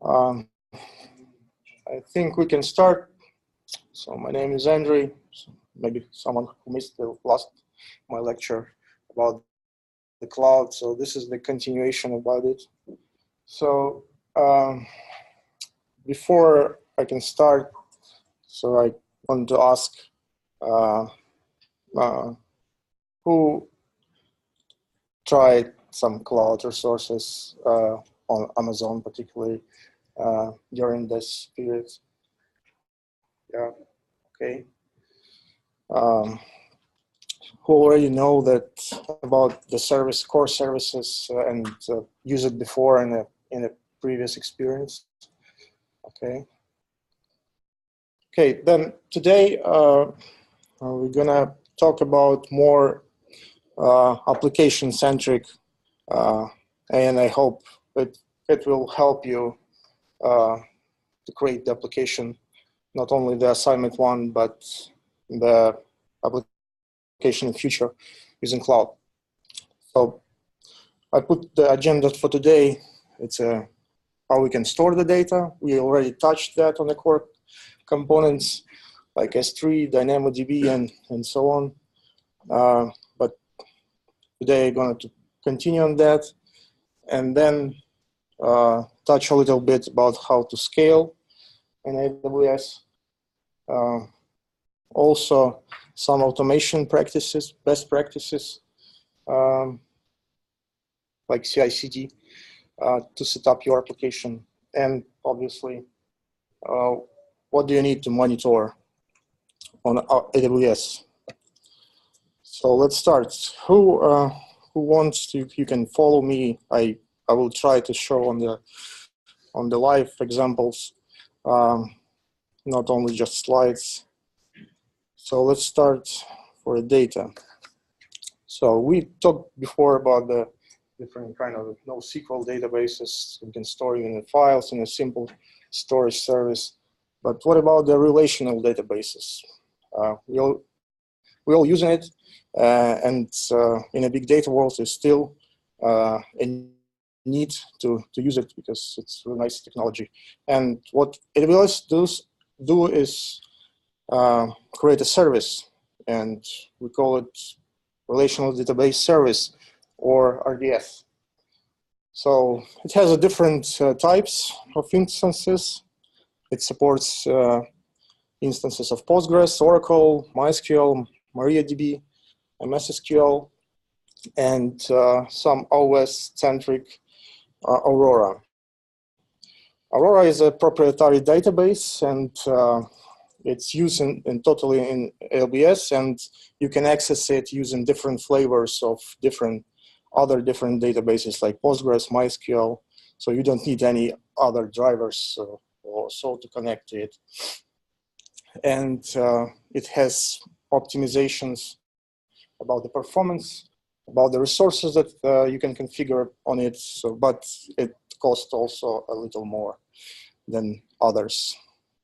Um, I think we can start. So my name is Andrew. Maybe someone who missed my lecture about the cloud. So this is the continuation about it. So before I can start, so I want to ask who tried some cloud resources on Amazon, particularly during this period. Yeah, okay. Who already know that about the core services and use it before in a previous experience. Okay. Okay, then today we're gonna talk about more application-centric, and I hope it will help you to create the application, not only the assignment one, but the application in future using cloud. So I put the agenda for today. It's how we can store the data. We already touched that on the core components like S3, DynamoDB, and so on. But today I'm going to continue on that and then touch a little bit about how to scale in AWS. Also, some automation practices, best practices, like CI/CD, to set up your application. And obviously, what do you need to monitor on AWS? So let's start. Who wants to? You can follow me. I will try to show on the live examples, not only just slides. So let's start for the data. So we talked before about the different kind of NoSQL databases. You can store it in the files in a simple storage service. But what about the relational databases? We all using it, and in a big data world, there's still a need to use it because it's really nice technology. And what AWS do is create a service, and we call it Relational Database Service, or RDS. So it has a different types of instances. It supports instances of Postgres, Oracle, MySQL, MariaDB, MS SQL, and some OS-centric Aurora. Aurora is a proprietary database, and it's used totally in AWS, and you can access it using different flavors of other different databases like Postgres, MySQL. So you don't need any other drivers or so to connect to it. And it has optimizations about the performance, about the resources that you can configure on it. So, but it costs also a little more than others.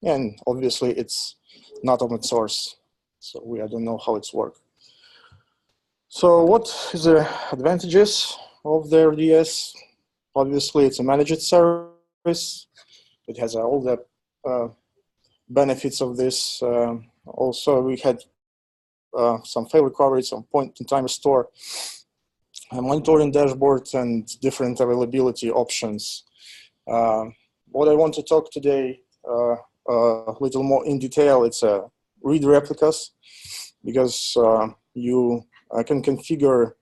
And obviously, it's not open source, so I don't know how it's works. So what is the advantages of the RDS? Obviously, it's a managed service. It has all the benefits of this. Also, we had some fail recovery, some point-in-time restore, a monitoring dashboard, and different availability options. What I want to talk today a little more in detail, it's read replicas, because you can configure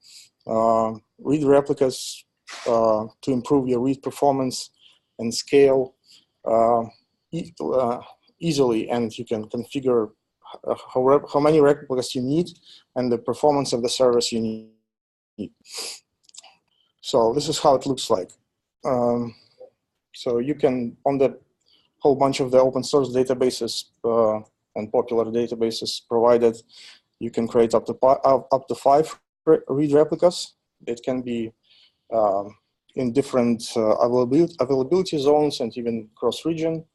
read replicas to improve your read performance and scale easily, and you can configure how many replicas you need and the performance of the service you need. So this is how it looks like. So you can, on the whole bunch of the open source databases and popular databases provided, you can create up to 5 read replicas. It can be in different availability zones and even cross-region.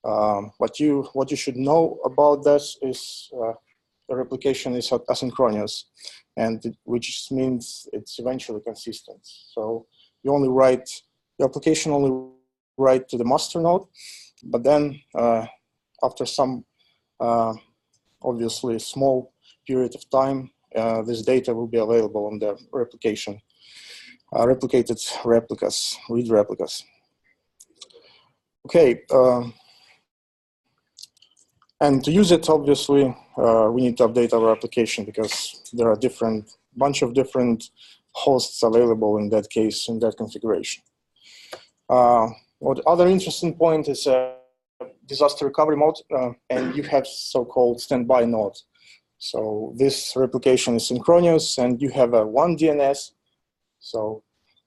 What you should know about this is the replication is asynchronous, and which means it's eventually consistent. So you only write, the application only write to the master node, but then after some obviously small period of time, this data will be available on the replication, replicated replicas, read replicas. Okay, and to use it, obviously, we need to update our application because there are bunch of different hosts available in that case, in that configuration. What other interesting point is disaster recovery mode, and you have so-called standby node. So this replication is synchronous, and you have one DNS. So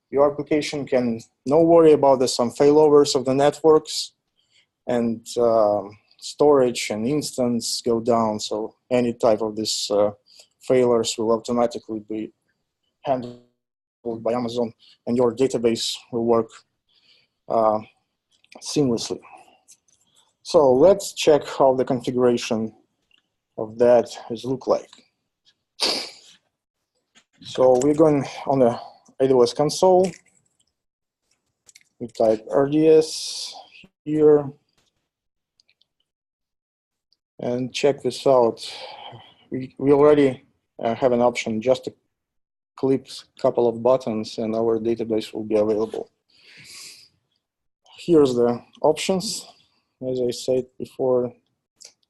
your application can no worry about some failovers of the networks, and storage and instance go down. So any type of this failures will automatically be handled by Amazon, and your database will work seamlessly. So let's check how the configuration of that is look like. So we're going on the AWS console. We type RDS here and check this out. We already have an option just to click a couple of buttons and our database will be available. Here's the options, as I said before,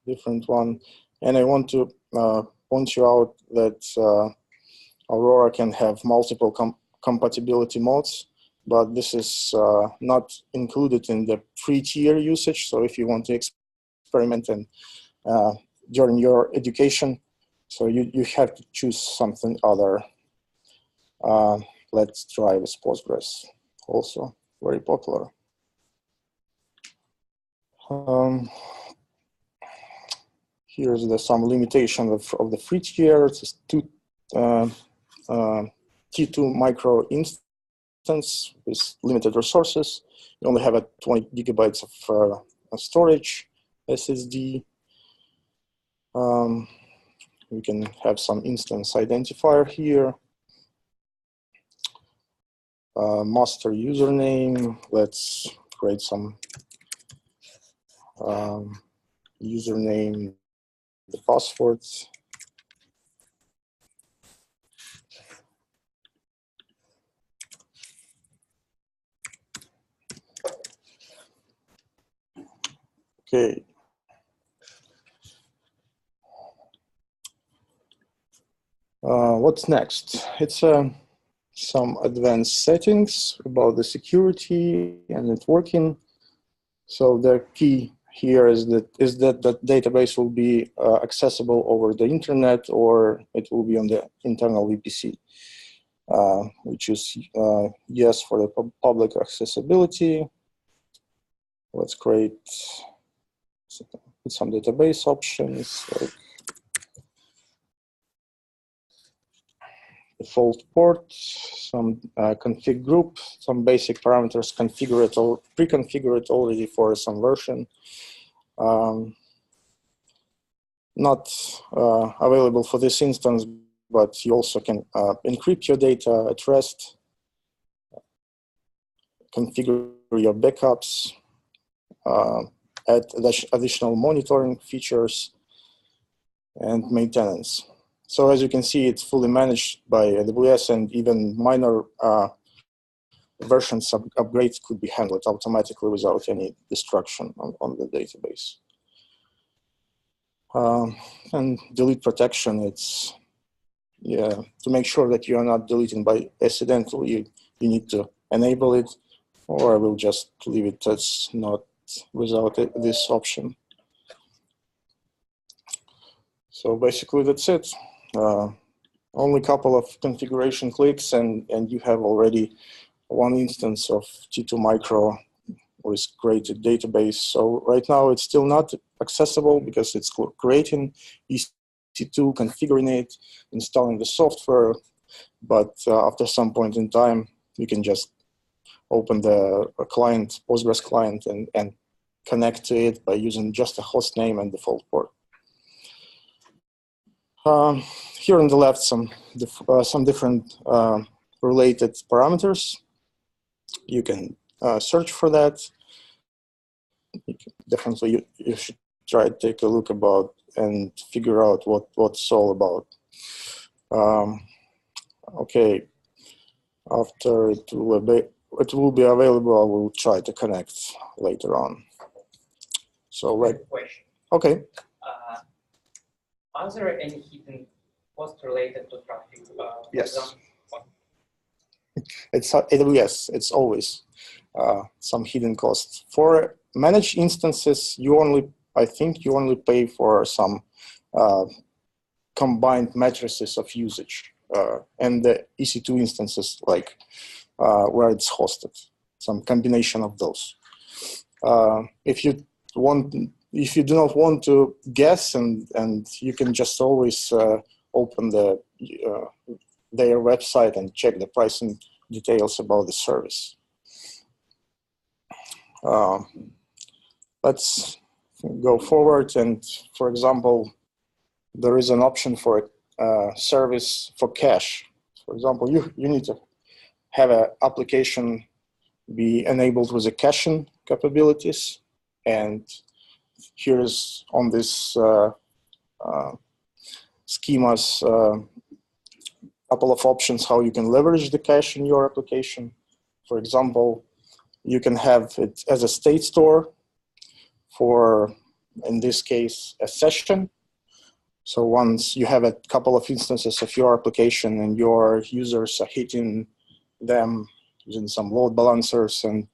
different one. And I want to point you out that Aurora can have multiple compatibility modes, but this is not included in the free tier usage. So if you want to experiment and during your education, so you have to choose something other. Let's try with Postgres, also very popular. Here's some limitation of the free tier. It's T2 micro instance with limited resources. You only have 20 gigabytes of storage, SSD. We can have some instance identifier here. Master username. Let's create some username, the passwords. Okay. What's next? It's some advanced settings about the security and networking. So the key here is that the database will be accessible over the internet, or it will be on the internal VPC. We choose yes for the public accessibility. Let's create some database options like default port, some config group, some basic parameters configured or pre-configured already for some version. Not available for this instance, but you also can encrypt your data at rest, configure your backups, add additional monitoring features, and maintenance. So as you can see, it's fully managed by AWS, and even minor versions upgrades could be handled automatically without any destruction on the database. And delete protection, it's to make sure that you are not deleting by accidentally, you need to enable it, or I will just leave it as not without this option. So basically that's it. Only a couple of configuration clicks and you have already one instance of T2 Micro with created database. So right now it's still not accessible because it's creating EC2, configuring it, installing the software. But after some point in time, you can just open the client, Postgres client, and connect to it by using just a host name and default port. Here on the left, some different related parameters. You can search for that. definitely you should try to take a look about and figure out what it's all about. Okay, after it will be available, I will try to connect later on. So Question. Okay. Are there any hidden costs related to traffic? Yes. It's AWS. It's always some hidden costs. For managed instances, I think you only pay for some combined matrices of usage and the EC2 instances, like where it's hosted, some combination of those. If you do not want to guess, and you can just always open their website and check the pricing details about the service. Let's go forward, and for example, there is an option for a service for cache. For example, you need to have an application be enabled with the caching capabilities, and here's on this schemas couple of options how you can leverage the cache in your application. For example, you can have it as a state store for, in this case, a session. So once you have a couple of instances of your application and your users are hitting them using some load balancers, and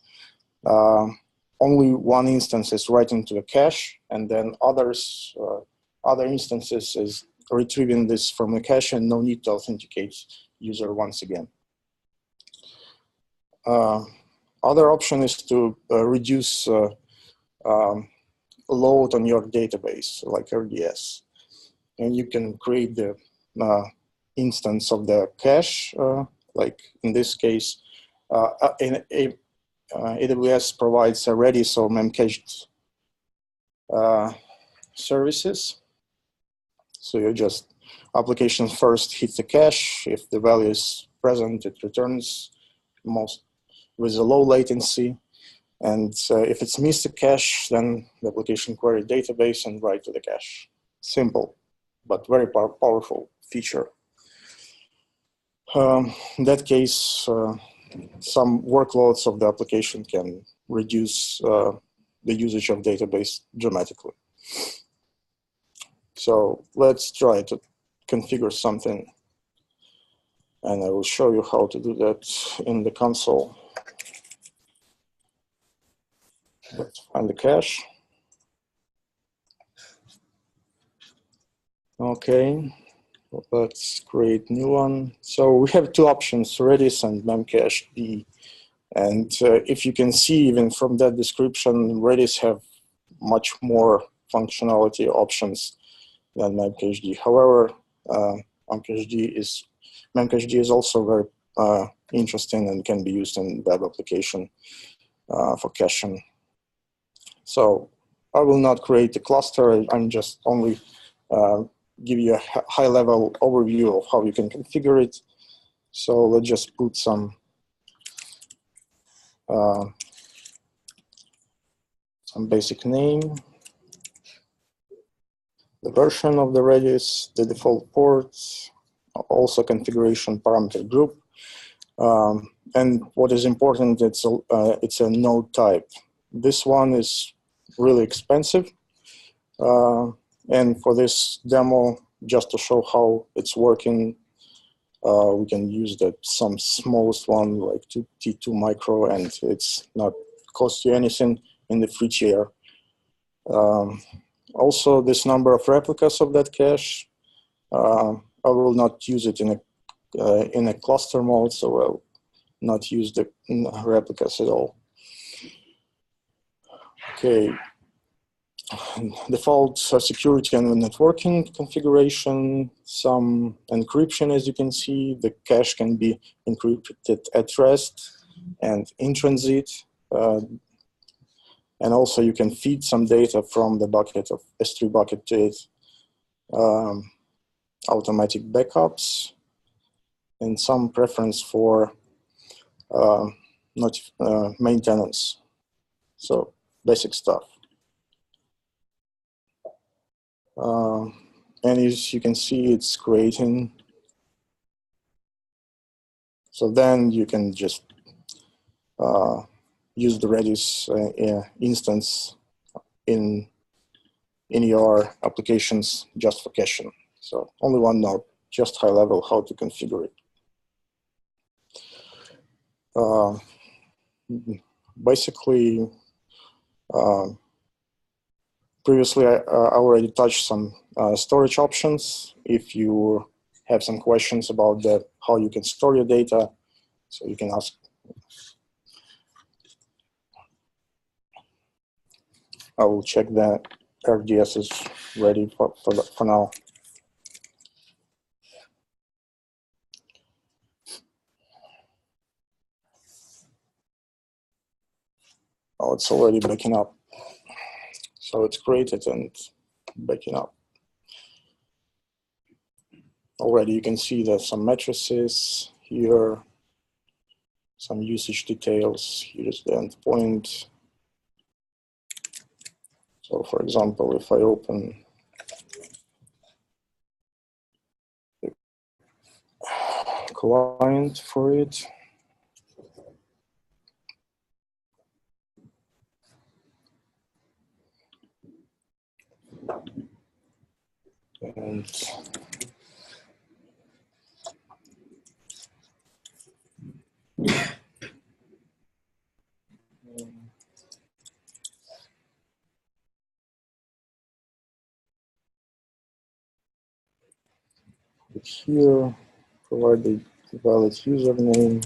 only one instance is writing to the cache, and then other instances is retrieving this from the cache, and no need to authenticate user once again. Other option is to reduce load on your database, like RDS. And you can create the instance of the cache, like in this case, AWS provides a Redis or memcached services. So you just, application first hits the cache. If the value is present, it returns most with a low latency. And if it's missed the cache, then the application query database and write to the cache. Simple, but very powerful feature. In that case, some workloads of the application can reduce the usage of database dramatically. So let's try to configure something, and I will show you how to do that in the console. Let's find the cache. Okay, let's create new one. So we have two options, Redis and memcached. And if you can see, even from that description, Redis have much more functionality options than memcached. However, memcached is also very interesting and can be used in web application for caching. So I will not create a cluster. I'm just only give you a high-level overview of how you can configure it. So let's just put some basic name, the version of the Redis, the default port, also configuration parameter group. And what is important, it's a node type. This one is really expensive. And for this demo, just to show how it's working, we can use some smallest one, like T2 micro, and it's not cost you anything in the free tier. Also, this number of replicas of that cache, I will not use it in a cluster mode, so I'll not use the replicas at all. Okay. Default security and networking configuration, some encryption, as you can see. The cache can be encrypted at rest and in transit. And also you can feed some data from the bucket of S3 bucket to it. Automatic backups, and some preference for maintenance. So basic stuff. And as you can see, it's creating. So then you can just use the Redis instance in your applications just for caching. So only one node, just high level how to configure it. Basically, previously I already touched some storage options. If you have some questions about how you can store your data, so you can ask. I will check that RDS is ready for now. Oh, it's already backing up. So it's created and backing up. Already you can see there's some matrices here, some usage details. Here's the endpoint. So for example, if I open the client for it, and here, provide the valid username.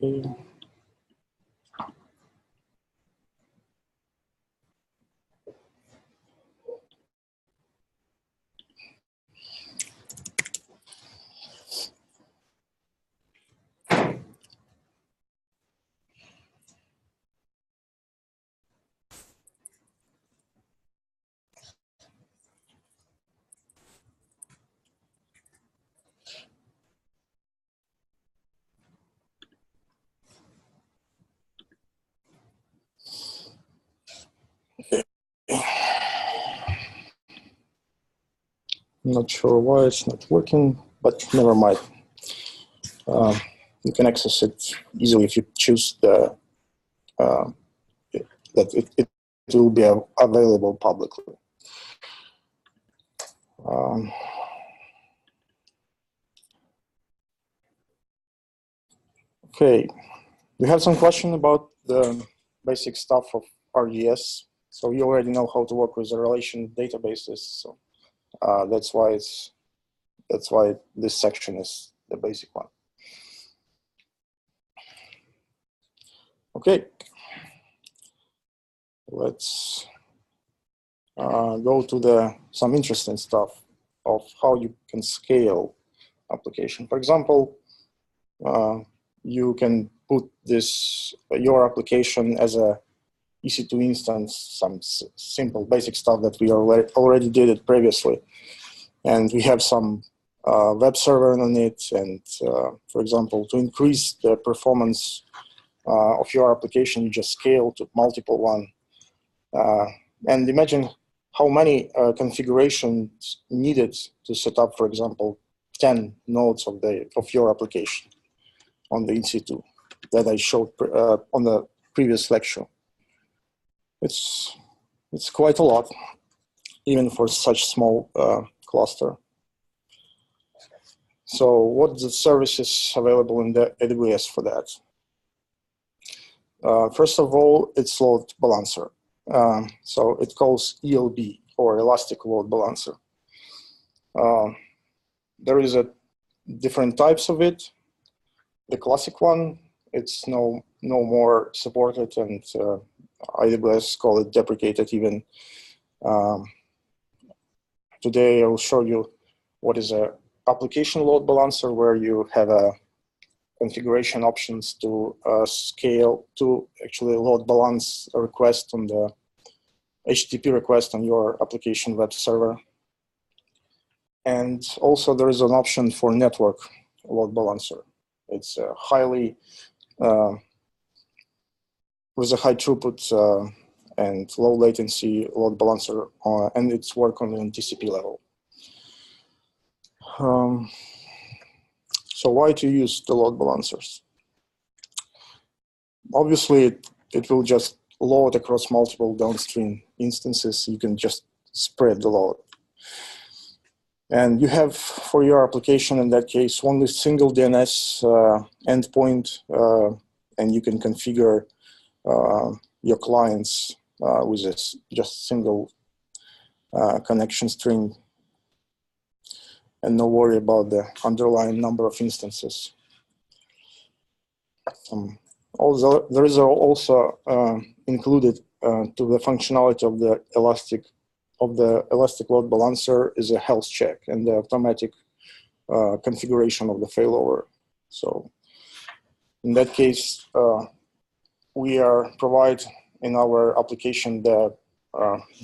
Okay. Not sure why it's not working, but never mind. You can access it easily if you choose that it will be available publicly. Okay, we have some question about the basic stuff of RDS. So you already know how to work with the relation databases. So that's why this section is the basic one. Okay, let's go to some interesting stuff of how you can scale application. For example, you can put your application as a EC2 instance, some simple basic stuff that we already did it previously. And we have some web server on it. And for example, to increase the performance of your application, you just scale to multiple one. And imagine how many configurations needed to set up, for example, 10 nodes of your application on the EC2 that I showed on the previous lecture. It's quite a lot, even for such small cluster. So what the services available in the AWS for that? First of all, it's load balancer. So it calls ELB, or Elastic Load Balancer. There is different types of it. The classic one, it's no more supported, and AWS call it deprecated even. Today I will show you what is a application load balancer, where you have a configuration options to scale, to actually load balance a request on the HTTP request on your application web server. And also there is an option for network load balancer. It's a highly, with a high throughput and low latency load balancer, and it's work on the TCP level. So why to use the load balancers? Obviously, it will just load across multiple downstream instances. You can just spread the load. And you have, for your application in that case, only single DNS endpoint, and you can configure your clients with this just single connection string, and no worry about the underlying number of instances. Also, there is also included to the functionality of the elastic load balancer is a health check and the automatic configuration of the failover. So in that case, we provide in our application the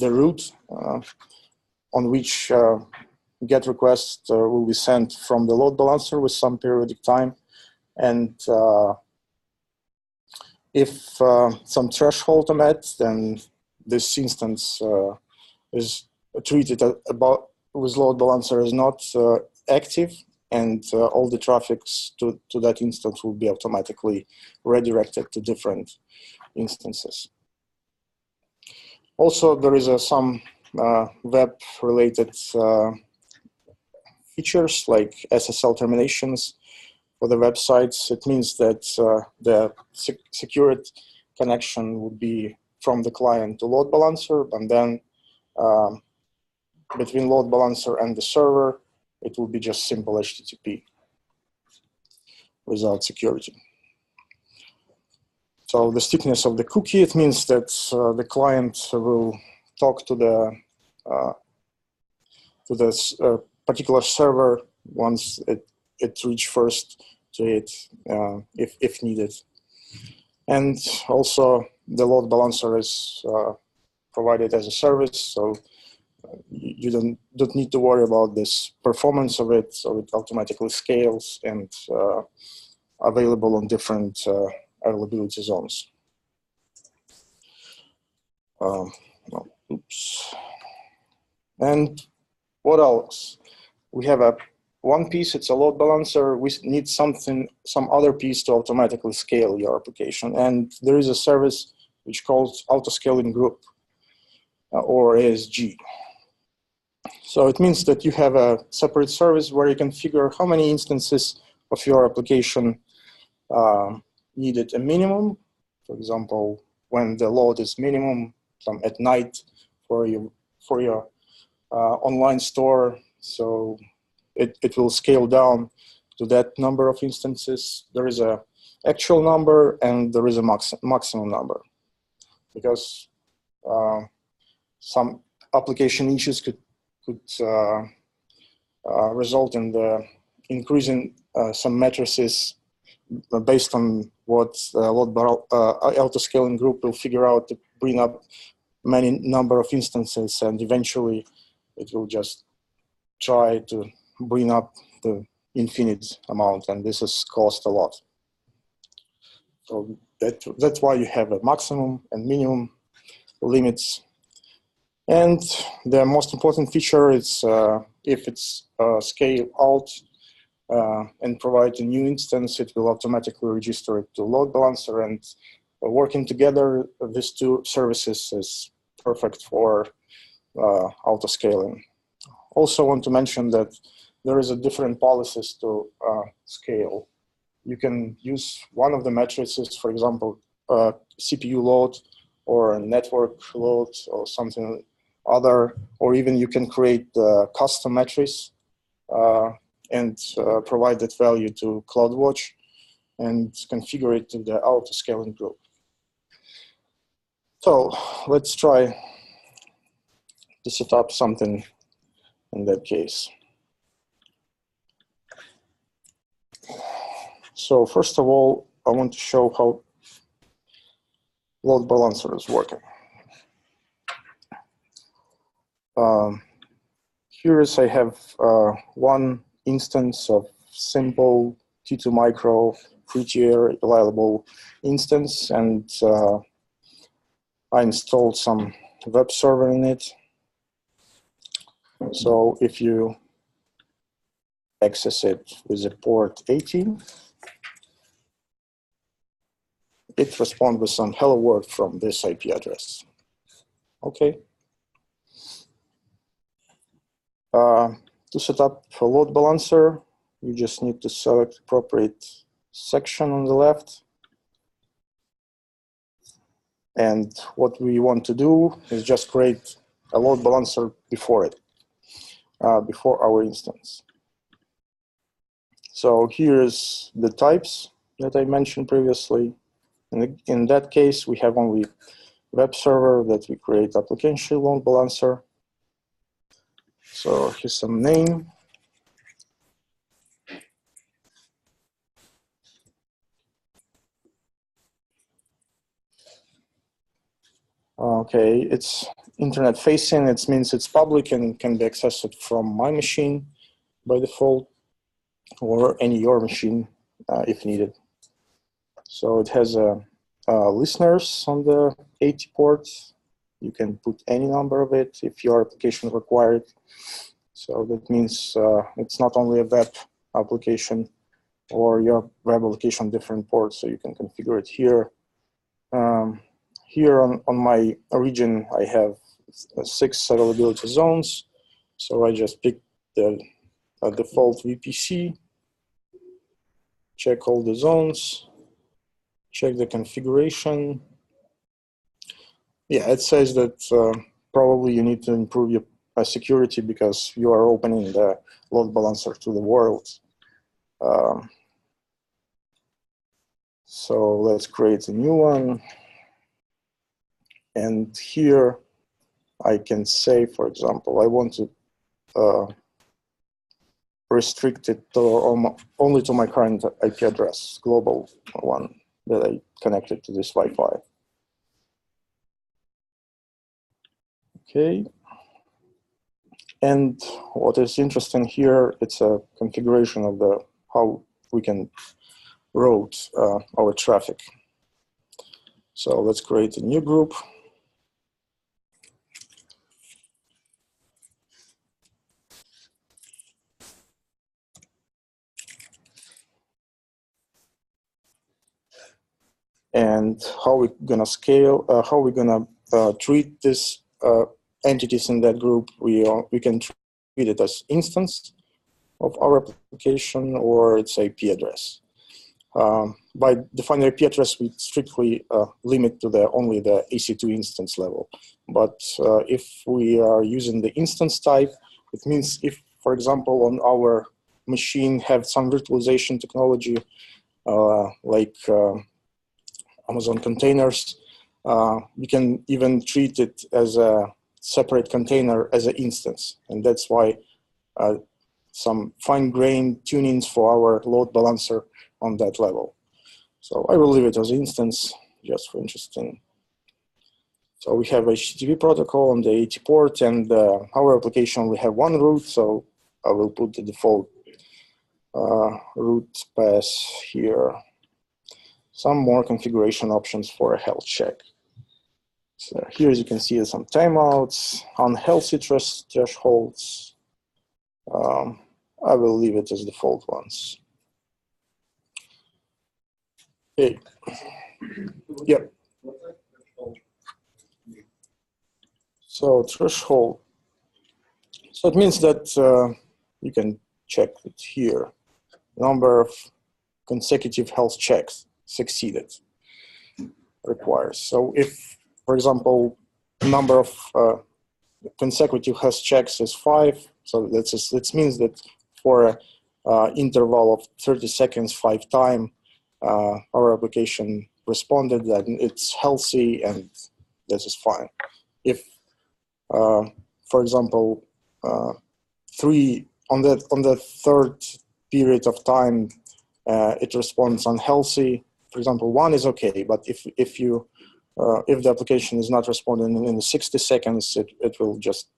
route on which GET requests will be sent from the load balancer with some periodic time, and if some threshold are met, then this instance is treated with load balancer as not active, and all the traffics to that instance will be automatically redirected to different instances. Also, there is some web-related features like SSL terminations for the websites. It means that the secured connection would be from the client to load balancer, and then between load balancer and the server, it will be just simple HTTP without security. So the stickiness of the cookie, it means that the client will talk to the particular server once it reach first to it if needed. And also the load balancer is provided as a service, so you don't need to worry about this performance of it, so it automatically scales and available on different availability zones. Oops. And what else? We have one piece, it's a load balancer. We need some other piece to automatically scale your application. And there is a service which calls auto-scaling group, or ASG. So it means that you have a separate service where you configure how many instances of your application needed a minimum. For example, when the load is minimum at night for your online store, so it will scale down to that number of instances. There is a actual number and there is a maximum number, because some application issues could result in the increasing some matrices based on what auto-scaling group will figure out to bring up many number of instances, and eventually it will just try to bring up the infinite amount, and this has cost a lot. So that's why you have a maximum and minimum limits. And the most important feature is if it's scale out and provide a new instance, it will automatically register it to load balancer, and working together, these two services is perfect for auto-scaling. Also want to mention that there is a different policies to scale. You can use one of the matrices, for example, CPU load or network load or something other, or even you can create the custom matrix and provide that value to CloudWatch and configure it to the auto-scaling group. So let's try to set up something in that case. So first of all, I want to show how load balancer is working. Here is I have one instance of simple T2 micro free-tier reliable instance, and I installed some web server in it. So if you access it with the port 80, it responds with some hello world from this IP address. Okay. To set up a load balancer, you just need to select appropriate section on the left. And what we want to do is just create a load balancer before it, before our instance. So here's the types that I mentioned previously. In that case, we have only web server that we create application load balancer. So here's some name. Okay, it's internet facing. It means it's public and can be accessed from my machine by default, or any your machine if needed. So it has listeners on the 80 ports. You can put any number of it if your application required. So that means it's not only a web application or your web application different ports, so you can configure it here. Here on my region, I have 6 scalability zones. So I just pick the default VPC, check all the zones, check the configuration. Yeah, it says that probably you need to improve your security because you are opening the load balancer to the world. So let's create a new one. And here I can say, for example, I want to restrict it to only to my current IP address, global one that I connected to this Wi-Fi. Okay. And what is interesting here, it's a configuration of the how we can route our traffic. So let's create a new group. And how we're gonna scale, how we're gonna treat this entities in that group. We can treat it as instance of our application or its IP address. By defining IP address, we strictly limit to only the EC2 instance level. But if we are using the instance type, it means if, for example, on our machine have some virtualization technology like Amazon containers, we can even treat it as a separate container as an instance. And that's why some fine-grained tunings for our load balancer on that level. So I will leave it as instance just for interesting. So we have HTTP protocol on the 80 port, and our application we have one route, so I will put the default route path here. Some more configuration options for a health check. So here, as you can see, some timeouts, unhealthy thresholds. I will leave it as default ones. Okay. Yep. So threshold. So it means that you can check it here. Number of consecutive health checks succeeded requires. So if, for example, number of consecutive health checks is 5, so that means that for an interval of 30 seconds, 5 times, our application responded that it's healthy and this is fine. If, for example, 3 on the third period of time, it responds unhealthy. For example, 1 is okay, but if the application is not responding in 60 seconds, it will just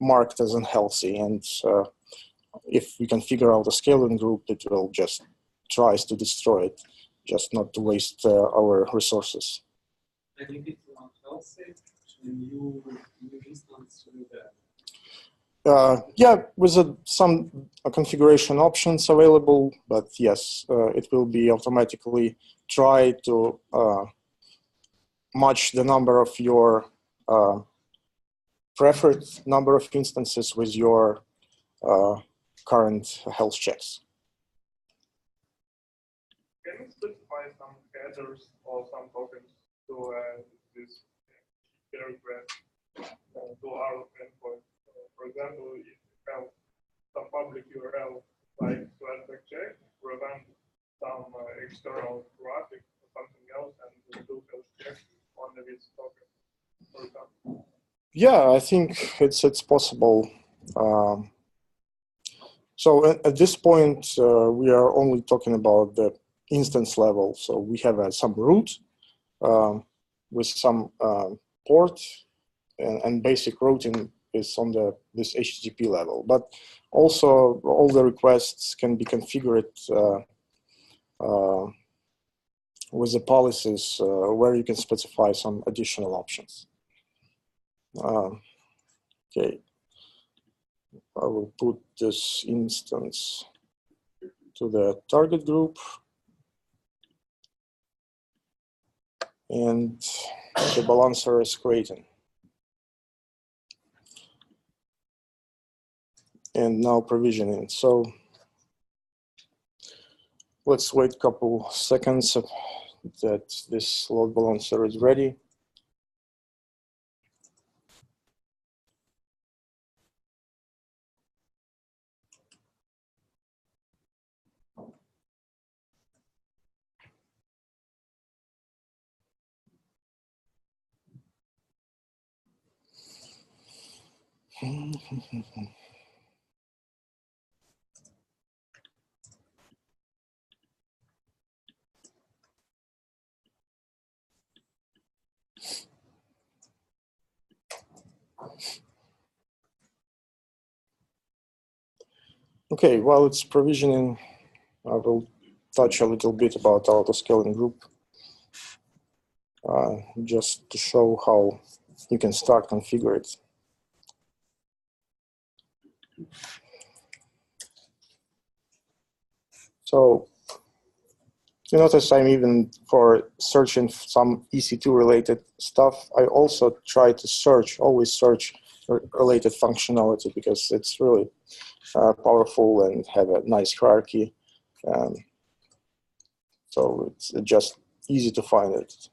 mark it as unhealthy. And if we can figure out a scaling group, it will just tries to destroy it, just not to waste our resources. And if it's unhealthy, new instance will be yeah, with some configuration options available, but yes, it will be automatically try to match the number of your preferred number of instances with your current health checks. Can you specify some headers or some tokens to this request to our endpoint? For example, if you have some public URL like /check, prevent some external traffic or something else, and do health checks on this token, for example. Yeah, I think it's possible. So at this point, we are only talking about the instance level. So we have some root with some port, and basic routing is on this HTTP level. But also, all the requests can be configured with the policies where you can specify some additional options. Okay, I will put this instance to the target group, and the balancer is created. And now provisioning. So let's wait a couple seconds that this load balancer is ready. Okay, while it's provisioning, I will touch a little bit about auto-scaling group, just to show how you can start configure it. So you notice I'm even for searching some EC2 related stuff, I also try to search, always search related functionality, because it's really powerful and have a nice hierarchy. So it's just easy to find it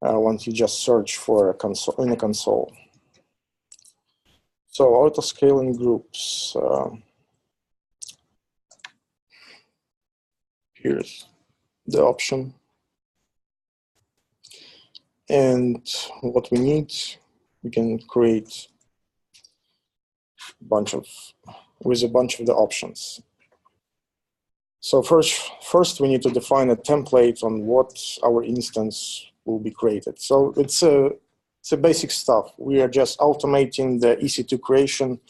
once you just search for a console in a console. So auto-scaling groups. Here's the option. And what we need, we can create with a bunch of the options. So first we need to define a template on what our instance will be created. So it's a basic stuff. We are just automating the EC2 creation.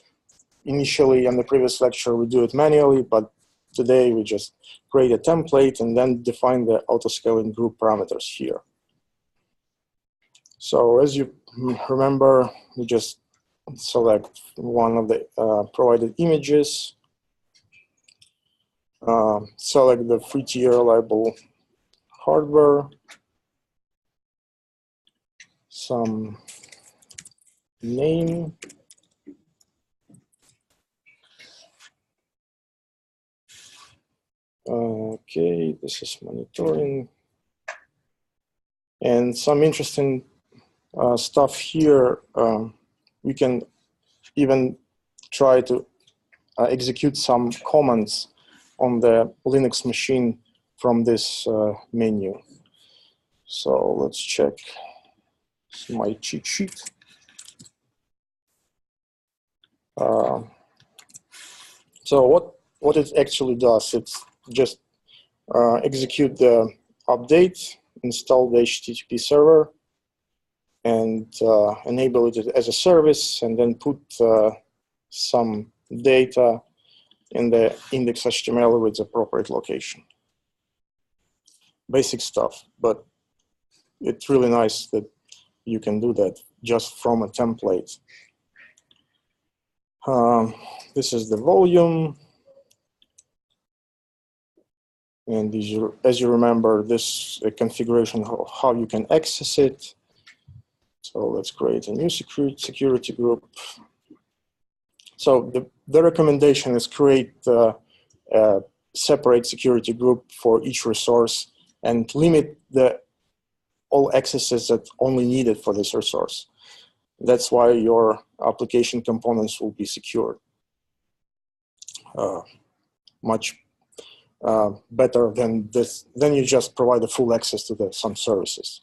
Initially, in the previous lecture, we do it manually, but today we just create a template and then define the auto-scaling group parameters here. So as you remember, we just select one of the provided images, select the free-tier reliable hardware, some name, okay, this is monitoring, and some interesting stuff here. We can even try to execute some commands on the Linux machine from this menu. So let's check my cheat sheet. So what it actually does, it's just execute the update, install the HTTP server, and enable it as a service, and then put some data in the index HTML with the appropriate location. Basic stuff, but it's really nice that you can do that just from a template. This is the volume. And as you remember, this configuration of how you can access it. So let's create a new security group. So the recommendation is create a separate security group for each resource and limit all accesses that only needed for this resource. That's why your application components will be secured. Much better than this. Then you just provide a full access to some services.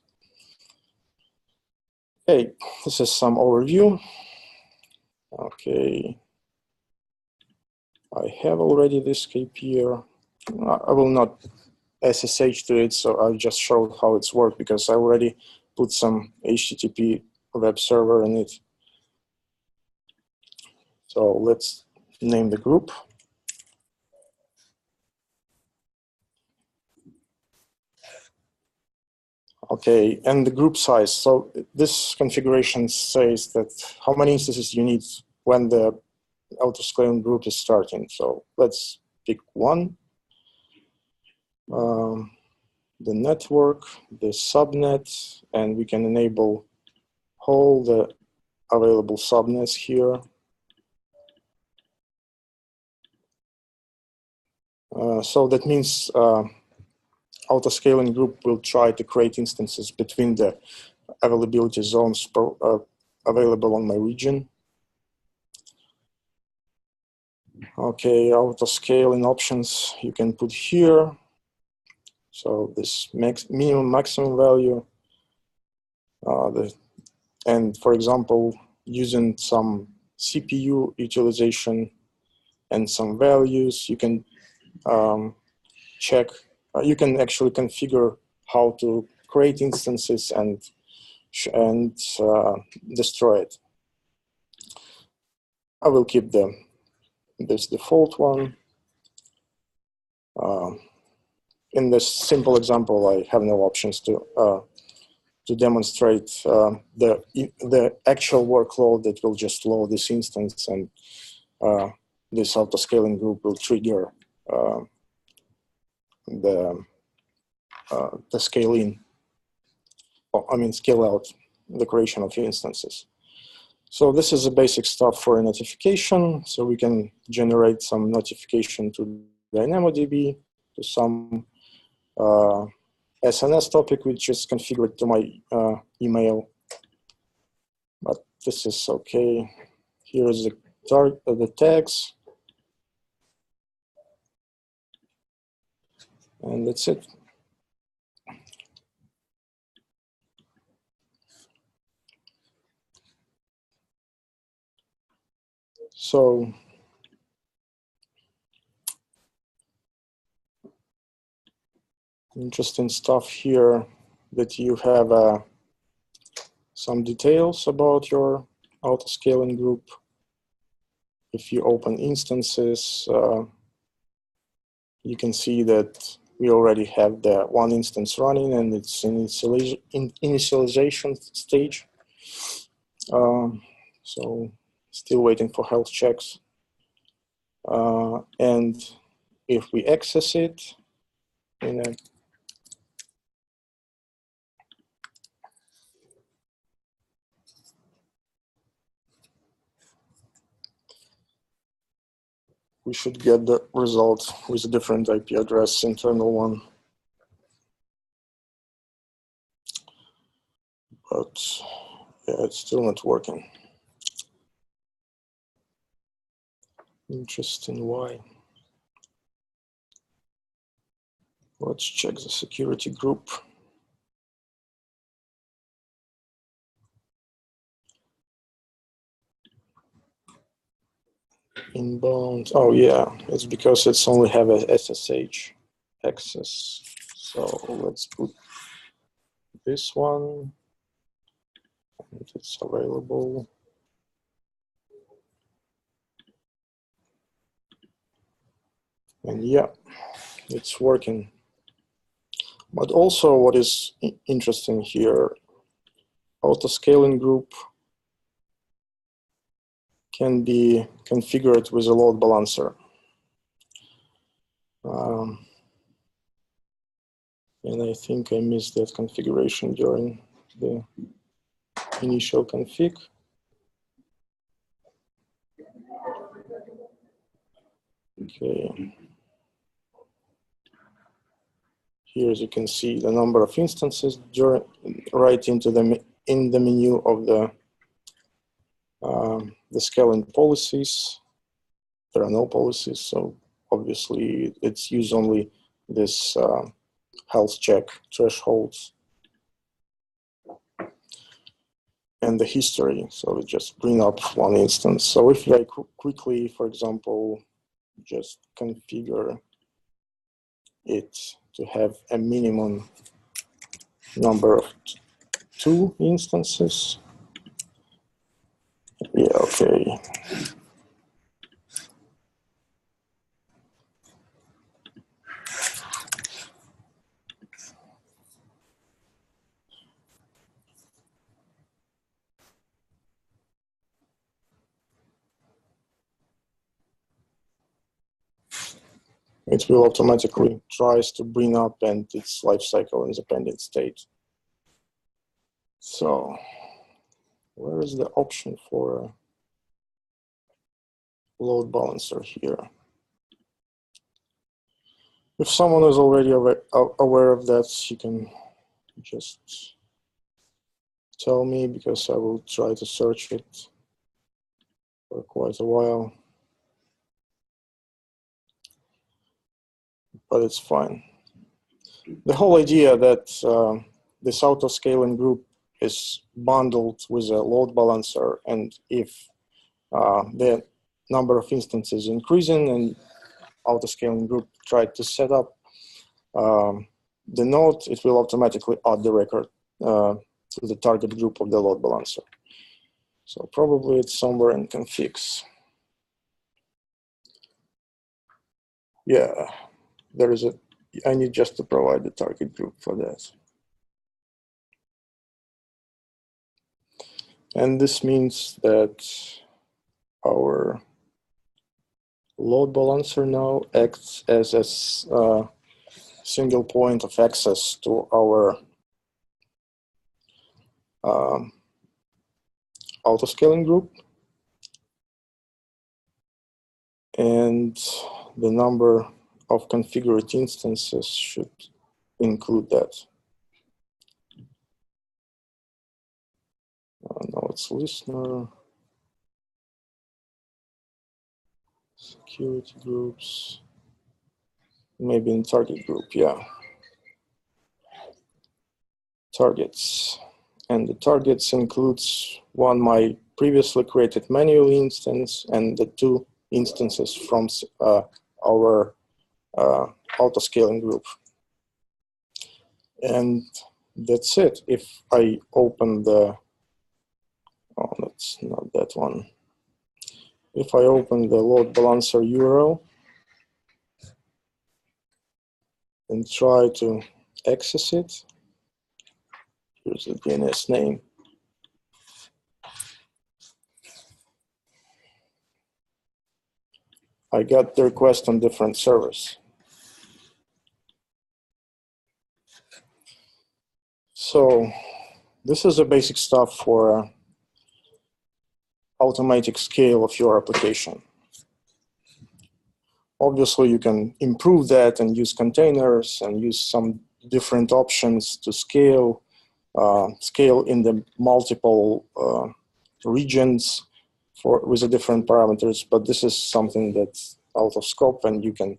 Okay, this is some overview. Okay, I have already this cape here. I will not SSH to it, so I'll just show how it's worked because I already put some HTTP web server in it. So let's name the group. Okay, and the group size. So this configuration says that how many instances you need when the auto-scaling group is starting. So let's pick one. The network, the subnet, and we can enable all the available subnets here. So that means auto-scaling group will try to create instances between the availability zones available on my region. Okay, auto-scaling options you can put here. So this minimum maximum value. And for example, using some CPU utilization and some values, you can check. You can actually configure how to create instances and destroy it. I will keep this default one. In this simple example, I have no options to demonstrate the actual workload that will just load this instance, and this auto-scaling group will trigger the scale in, scale out, the creation of instances. So this is the basic stuff for a notification. So we can generate some notification to DynamoDB, to some SNS topic, which is configured to my email. But this is okay. Here is the tags. And that's it. So interesting stuff here that you have some details about your auto-scaling group. If you open instances, you can see that we already have the one instance running and it's in initialization stage. So still waiting for health checks. And if we access it in a we should get the result with a different IP address, internal one. But yeah, it's still not working. Interesting, why? Let's check the security group. Inbound. Oh yeah, it's because it's only have a SSH access. So let's put this one, and it's available. And yeah, it's working. But also what is interesting here, auto-scaling group can be configured with a load balancer. And I think I missed that configuration during the initial config. Okay. Here, as you can see, the number of instances right into in the menu of the scaling policies. There are no policies, so obviously it's use only this health check thresholds and the history. So it just bring up one instance. So if I quickly, for example, just configure it to have a minimum number of 2 instances. Yeah, okay. It will automatically tries to bring up and its lifecycle independent state. So where is the option for load balancer here? If someone is already aware of that, you can just tell me, because I will try to search it for quite a while. But it's fine. The whole idea that this auto-scaling group is bundled with a load balancer, and if the number of instances increasing and auto-scaling group tried to set up the node, it will automatically add the record to the target group of the load balancer. So probably it's somewhere in configs. Yeah, there is I need just to provide the target group for that. And this means that our load balancer now acts as a single point of access to our auto-scaling group. And the number of configured instances should include that. Now it's listener, security groups, maybe in target group, yeah. Targets. And the targets includes one my previously created manual instance and the 2 instances from our auto-scaling group. And that's it. If I open the, oh, that's not that one. If I open the load balancer URL and try to access it, here's the DNS name. I got the request on different servers. So this is the basic stuff for automatic scale of your application. Obviously, you can improve that and use containers and use some different options to scale, scale in the multiple regions with the different parameters, but this is something that's out of scope and you can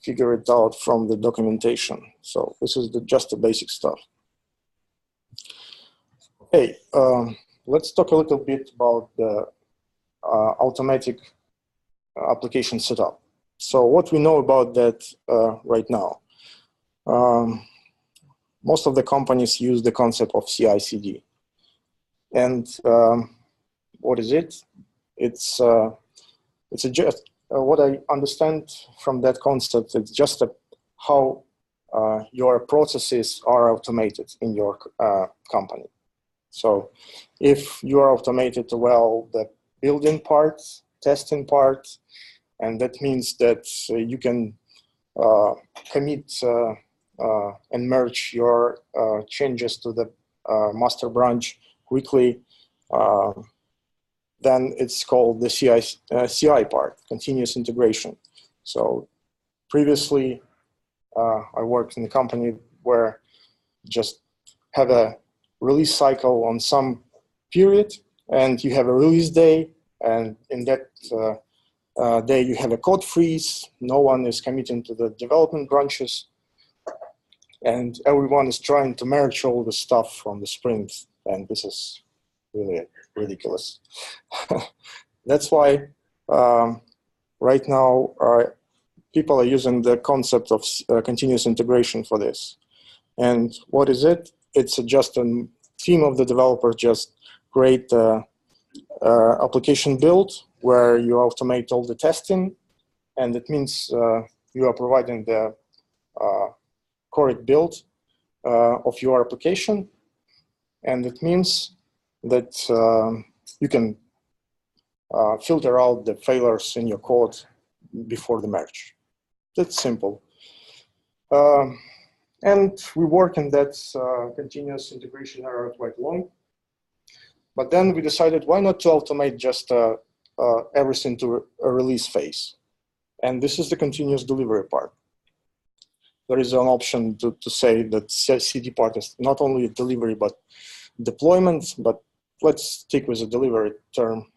figure it out from the documentation. So this is just the basic stuff. Hey, let's talk a little bit about the automatic application setup. So what we know about that right now? Most of the companies use the concept of CI/CD. And what is it? It's just what I understand from that concept. It's just how your processes are automated in your company. So if you are automated well, the building part, testing part, and that means that you can commit and merge your changes to the master branch quickly, then it's called the CI part, continuous integration. So previously, I worked in a company where just have a release cycle on some period, and you have a release day, and in that day you have a code freeze. No one is committing to the development branches, and everyone is trying to merge all the stuff from the sprint, and this is really ridiculous. That's why right now people are using the concept of continuous integration for this. And what is it? It's just a team of the developers just create application build where you automate all the testing, and it means you are providing the correct build of your application, and it means that you can filter out the failures in your code before the merge. That's simple. And we work in that continuous integration area quite long. But then we decided, why not to automate just everything to a release phase? And this is the continuous delivery part. There is an option to say that CD part is not only delivery, but deployment, but let's stick with the delivery term.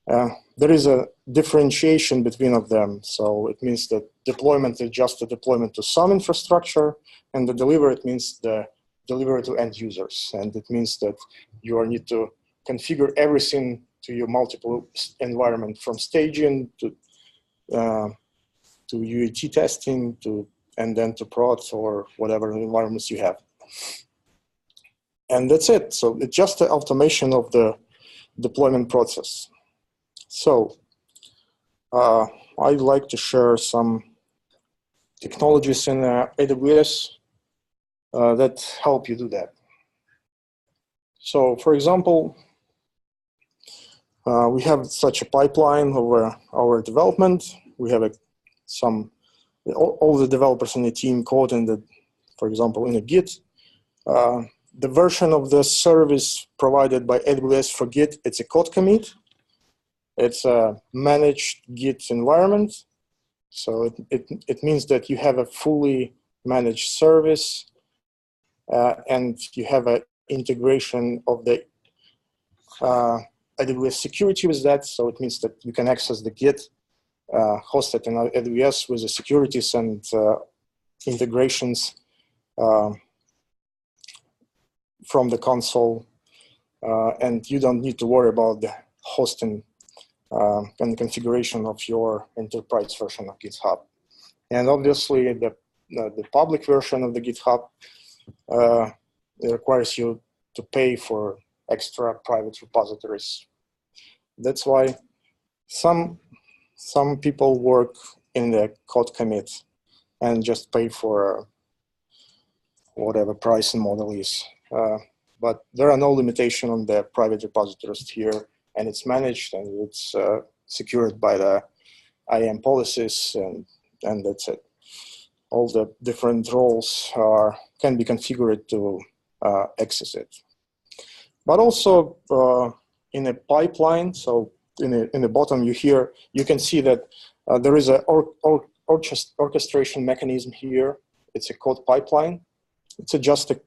There is a differentiation between of them. So it means that deployment is just a deployment to some infrastructure, and the delivery, it means the delivery to end users. And it means that you need to configure everything to your multiple environment, from staging to UAT testing, and then to prod or whatever environments you have. And that's it. So it's just the automation of the deployment process. So I'd like to share some technologies in AWS that help you do that. So for example, we have such a pipeline over our development. We have all the developers in the team code in the, for example, in a Git. The version of the service provided by AWS for Git, it's a code commit. It's a managed Git environment. So it means that you have a fully managed service and you have an integration of the AWS security with that. So it means that you can access the Git hosted in AWS with the securities and integrations from the console, and you don't need to worry about the hosting and the configuration of your enterprise version of GitHub. And obviously, the public version of the GitHub it requires you to pay for extra private repositories. That's why some people work in the code commit and just pay for whatever price and model is. But there are no limitation on the private repositories here, and it's managed and it's secured by the IAM policies, and that's it. All the different roles can be configured to access it. But also in a pipeline, so in the bottom you can see that there is an orchestration mechanism here. It's a code pipeline. It's just a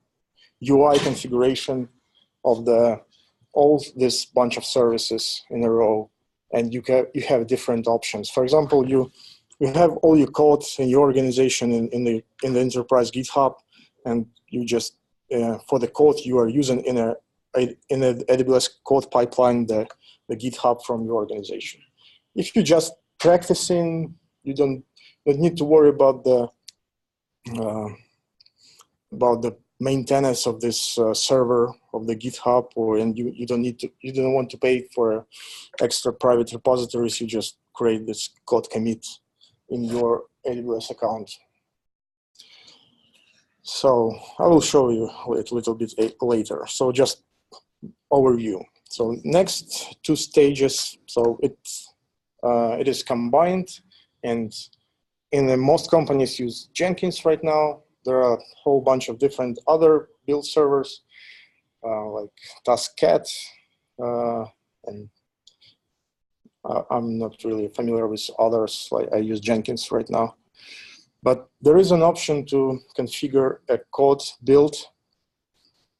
UI configuration of all this bunch of services in a row, and you have different options. For example, you have all your code in your organization in the enterprise GitHub, and you just for the code you are using in a AWS code pipeline the GitHub from your organization. if you're just practicing, you don't need to worry about the maintenance of this server of the GitHub, and you don't want to pay for extra private repositories. You just create this code commit in your AWS account. So I will show you it a little bit later. So just overview. So next two stages. So it is combined, and most companies use Jenkins right now. There are a whole bunch of different other build servers like Taskcat, and I'm not really familiar with others. Like I use Jenkins right now. But there is an option to configure a code build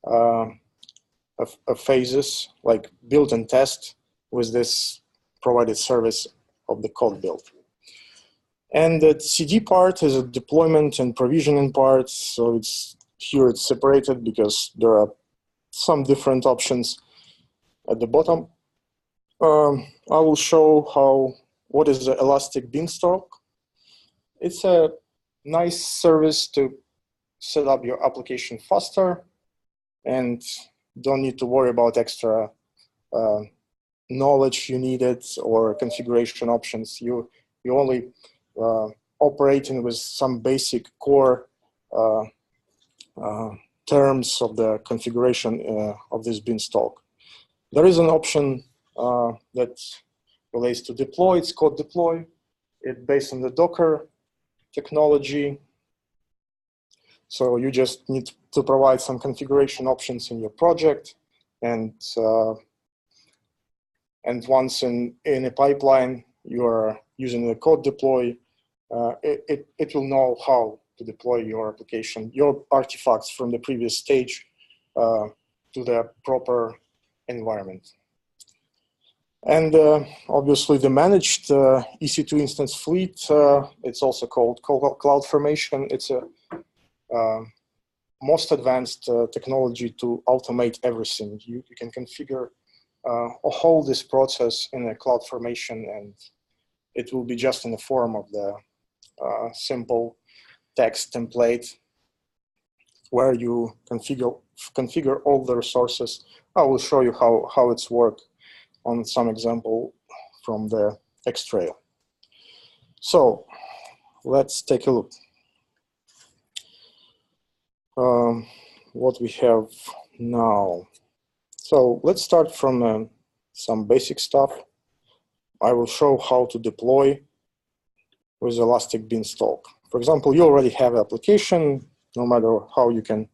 of phases, like build and test with this provided service of the code build. And the CD part is a deployment and provisioning part. So here it's separated because there are some different options at the bottom. I will show what is the Elastic Beanstalk. It's a nice service to set up your application faster and don't need to worry about extra knowledge you needed or configuration options. You only operating with some basic core terms of the configuration of this beanstalk. There is an option that relates to deploy. It's called deploy. It's based on the Docker technology. So you just need to provide some configuration options in your project, and once in a pipeline you are using the code deploy, it will know how to deploy your application, your artifacts from the previous stage to the proper environment. And obviously the managed EC2 instance fleet, it's also called CloudFormation. It's a most advanced technology to automate everything. You can configure hold this process in a CloudFormation, and it will be just in the form of the simple text template where you configure all the resources. I will show you how it's worked on some example from the X-Trail. So let's take a look. What we have now. So let's start from some basic stuff. I will show how to deploy with Elastic Beanstalk. For example, you already have an application, no matter how you can,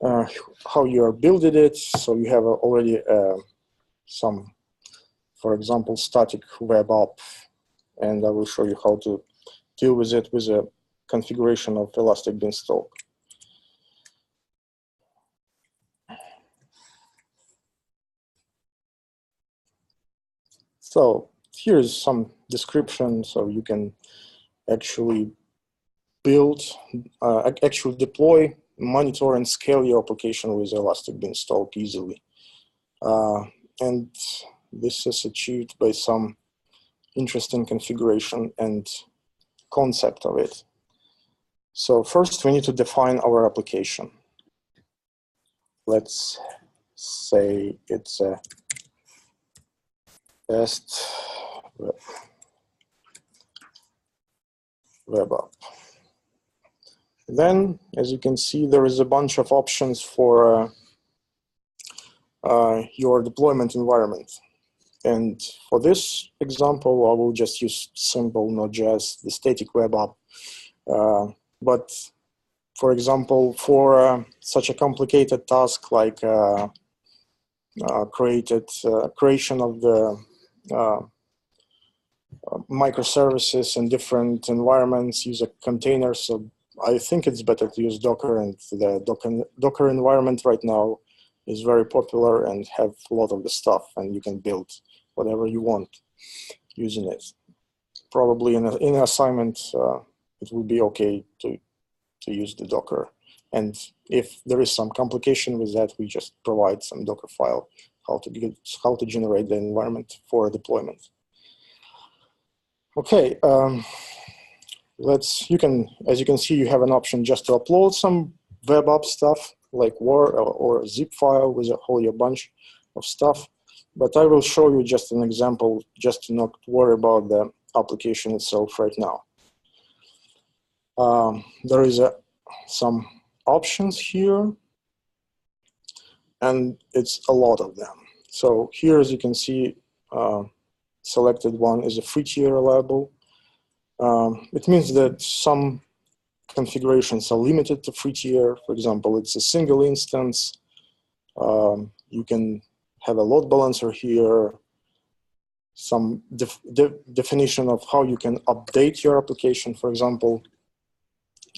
how you are building it. So you have already some, for example, static web app, and I will show you how to deal with it with a configuration of Elastic Beanstalk. So here's some description, so you can actually build, actually deploy, monitor, and scale your application with Elastic Beanstalk easily. And this is achieved by some interesting configuration and concept of it. So first, we need to define our application. Let's say it's a test web app. Then, as you can see, there is a bunch of options for your deployment environment. And for this example, I will just use simple Node.js, the static web app. But for example, for such a complicated task like creation of the microservices in different environments, use a container. So I think it's better to use Docker, and the Docker environment right now is very popular and have a lot of the stuff, and you can build whatever you want using it. Probably in an assignment, it will be okay to use the Docker. And if there is some complication with that, we just provide some Docker file, how to generate the environment for deployment. Okay, as you can see, you have an option just to upload some web app stuff like Word or zip file with a whole bunch of stuff. But I will show you just an example, just to not worry about the application itself right now. There is some options here, and it's a lot of them. So here, as you can see, selected one is a free tier reliable. It means that some configurations are limited to free tier. For example, it's a single instance. You can have a load balancer here, some definition of how you can update your application. For example,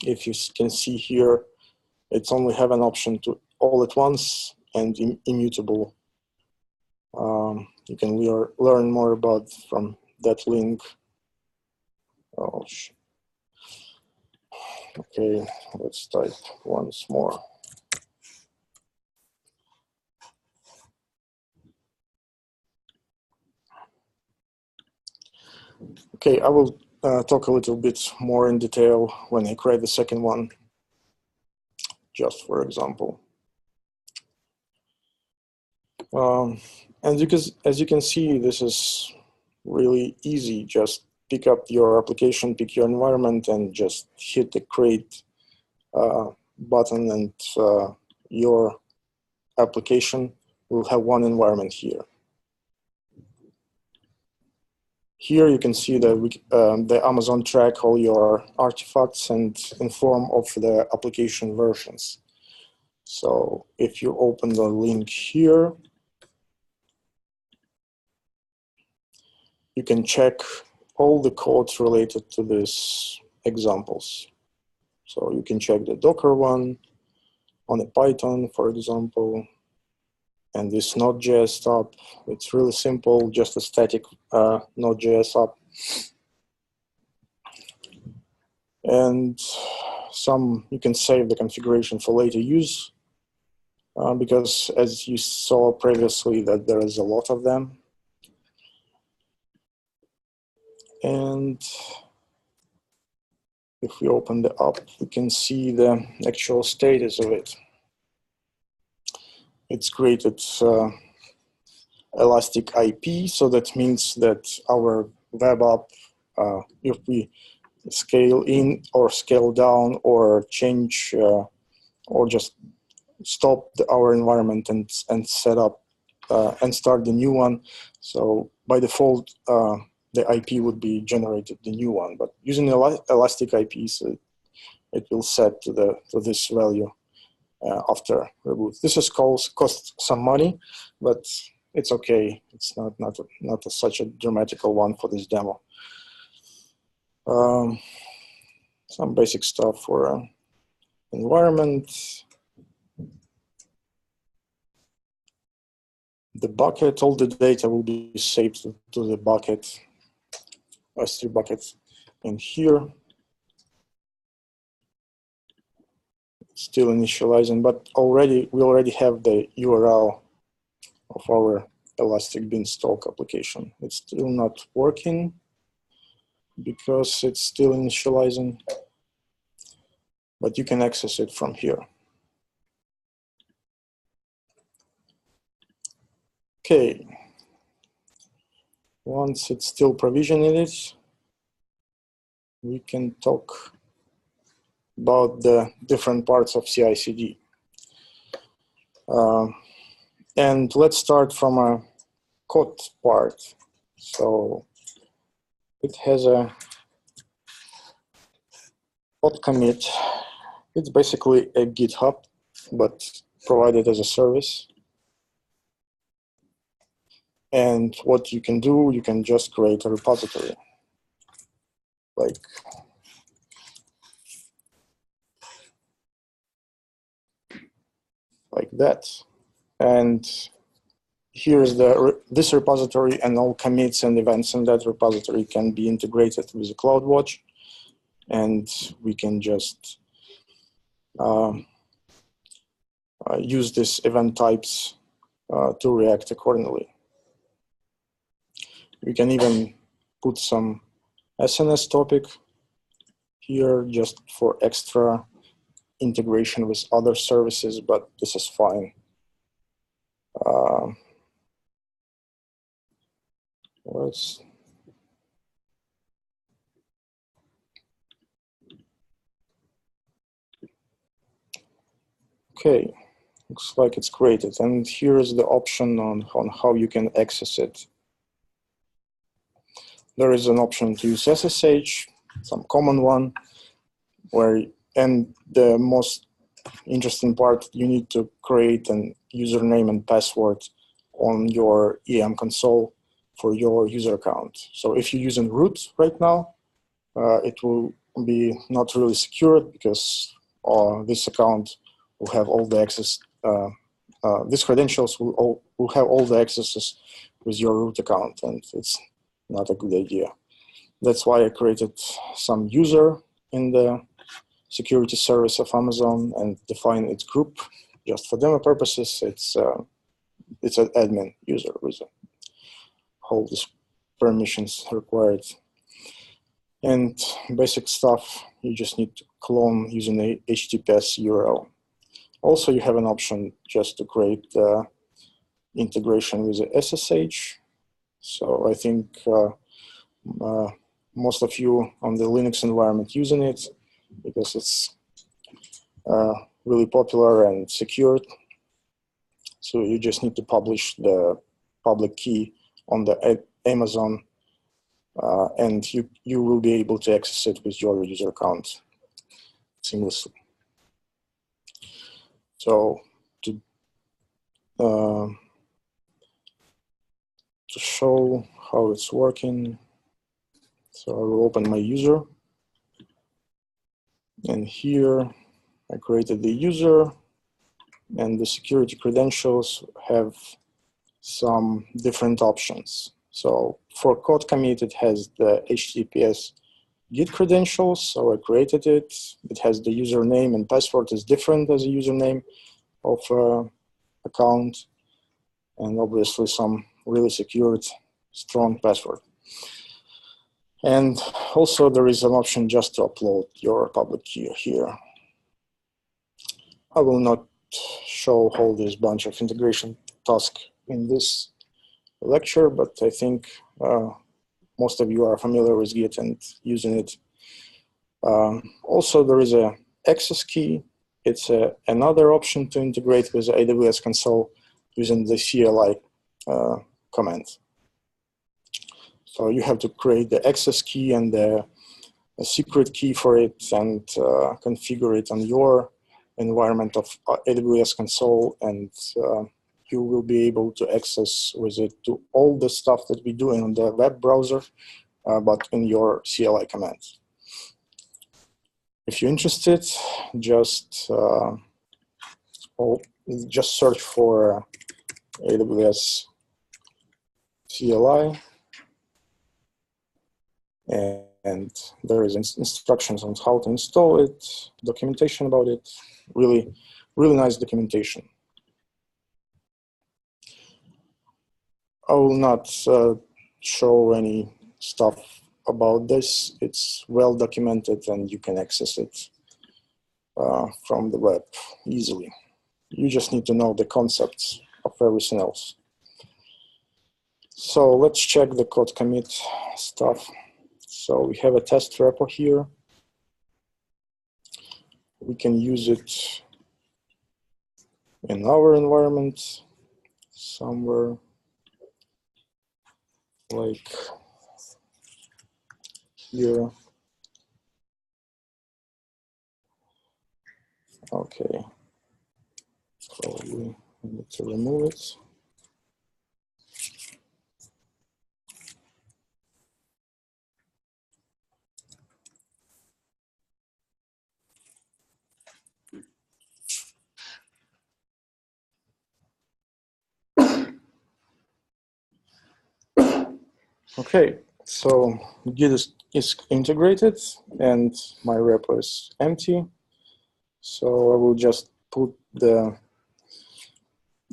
if you can see here, it's only have an option to all at once and immutable. You can learn more about from that link. Oh, okay, let's type once more. Okay, I will talk a little bit more in detail when I create the second one, just for example. And as you can see, this is really easy. Just pick up your application, pick your environment, and just hit the create button, and your application will have one environment here. Here you can see that the Amazon track all your artifacts and inform of the application versions. So if you open the link here, you can check all the codes related to these examples. So you can check the Docker one on a Python, for example, and this Node.js app. It's really simple, just a static Node.js app. And you can save the configuration for later use, because as you saw previously that there is a lot of them. And if we open the app, we can see the actual status of it. It's created elastic IP, so that means that our web app, if we scale in or scale down or change or just stop our environment and set up and start the new one, so by default the IP would be generated, the new one. But using elastic IPs, it will set to this value after reboot. This is cost some money, but it's okay. It's not such a dramatical one for this demo. Some basic stuff for environment. The bucket, all the data will be saved to the bucket, S3 buckets in here. Still initializing, but we already have the URL of our Elastic Beanstalk application. It's still not working because it's still initializing, but you can access it from here. Okay, once it's still provisioning it, we can talk about the different parts of CI/CD. And let's start from a code part. So it has a code commit. It's basically a GitHub, but provided as a service. And what you can do, you can just create a repository. Like that. And here's this repository, and all commits and events in that repository can be integrated with the CloudWatch, and we can just use these event types to react accordingly. We can even put some SNS topic here just for extra integration with other services, but this is fine. Okay, looks like it's created. And here is the option on how you can access it. There is an option to use SSH, some common one, and the most interesting part, you need to create an username and password on your EM console for your user account. So if you're using root right now, it will be not really secured because this account will have all the access, these credentials will have all the accesses with your root account, and it's not a good idea. That's why I created some user in the security service of Amazon and define its group just for demo purposes. It's an admin user with all these permissions required. And basic stuff, you just need to clone using a HTTPS URL. Also, you have an option just to create the integration with the SSH. So I think most of you on the Linux environment using it because it's really popular and secured. So you just need to publish the public key on the Amazon and you will be able to access it with your user account seamlessly. So to show how it's working, so I will open my user, and here I created the user, and the security credentials have some different options. So for code commit, it has the HTTPS Git credentials, so I created it. It has the username and password is different as a username of account, and obviously some really secured, strong password. And also there is an option just to upload your public key here. I will not show all this bunch of integration tasks in this lecture, but I think most of you are familiar with Git and using it. Also, there is a access key. It's another option to integrate with the AWS console using the CLI command. So you have to create the access key and a secret key for it and configure it on your environment of AWS console, and you will be able to access with it to all the stuff that we do in the web browser, but in your CLI commands. If you're interested, just search for AWS CLI, and there is instructions on how to install it, documentation about it, really nice documentation. I will not show any stuff about this. It's well documented and you can access it from the web easily. You just need to know the concepts of everything else. So let's check the code commit stuff. So we have a test repo here. We can use it in our environment somewhere like here. Okay, probably need to remove it. Okay, so Git is integrated and my repo is empty. So I will just put the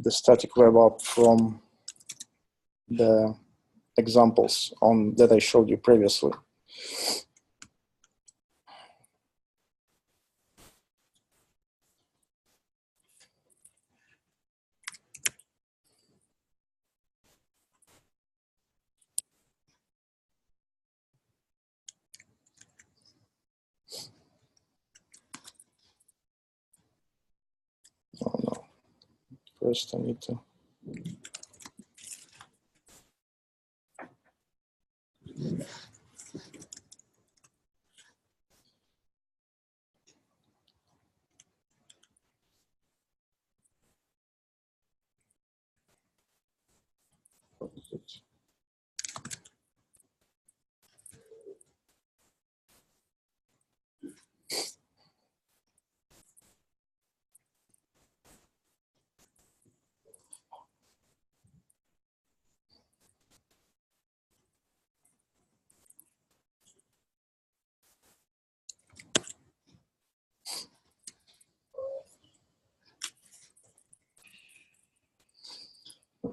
static web app from the examples that I showed you previously. Oh no, first I need to.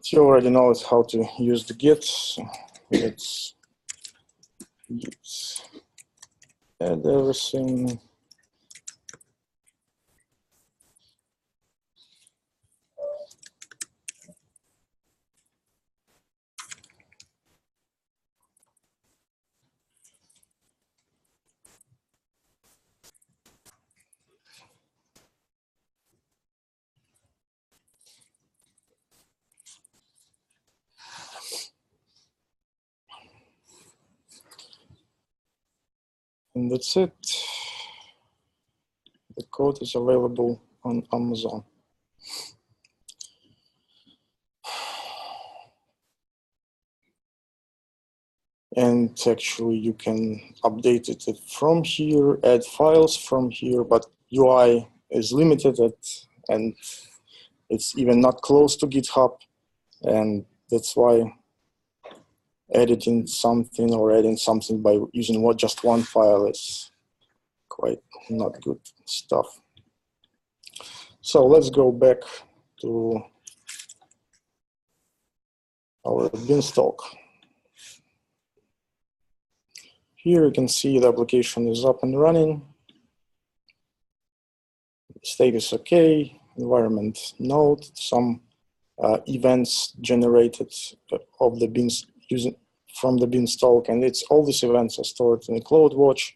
You already know how to use the Git. So let's add everything. And that's it. The code is available on Amazon. And actually you can update it from here, add files from here, but UI is limited and it's even not close to GitHub. And that's why editing something or adding something by using just one file is quite not good stuff. So let's go back to our beanstalk. Here you can see the application is up and running. State is okay, environment node, some events generated of the beans from the beanstalk, and all these events are stored in the CloudWatch.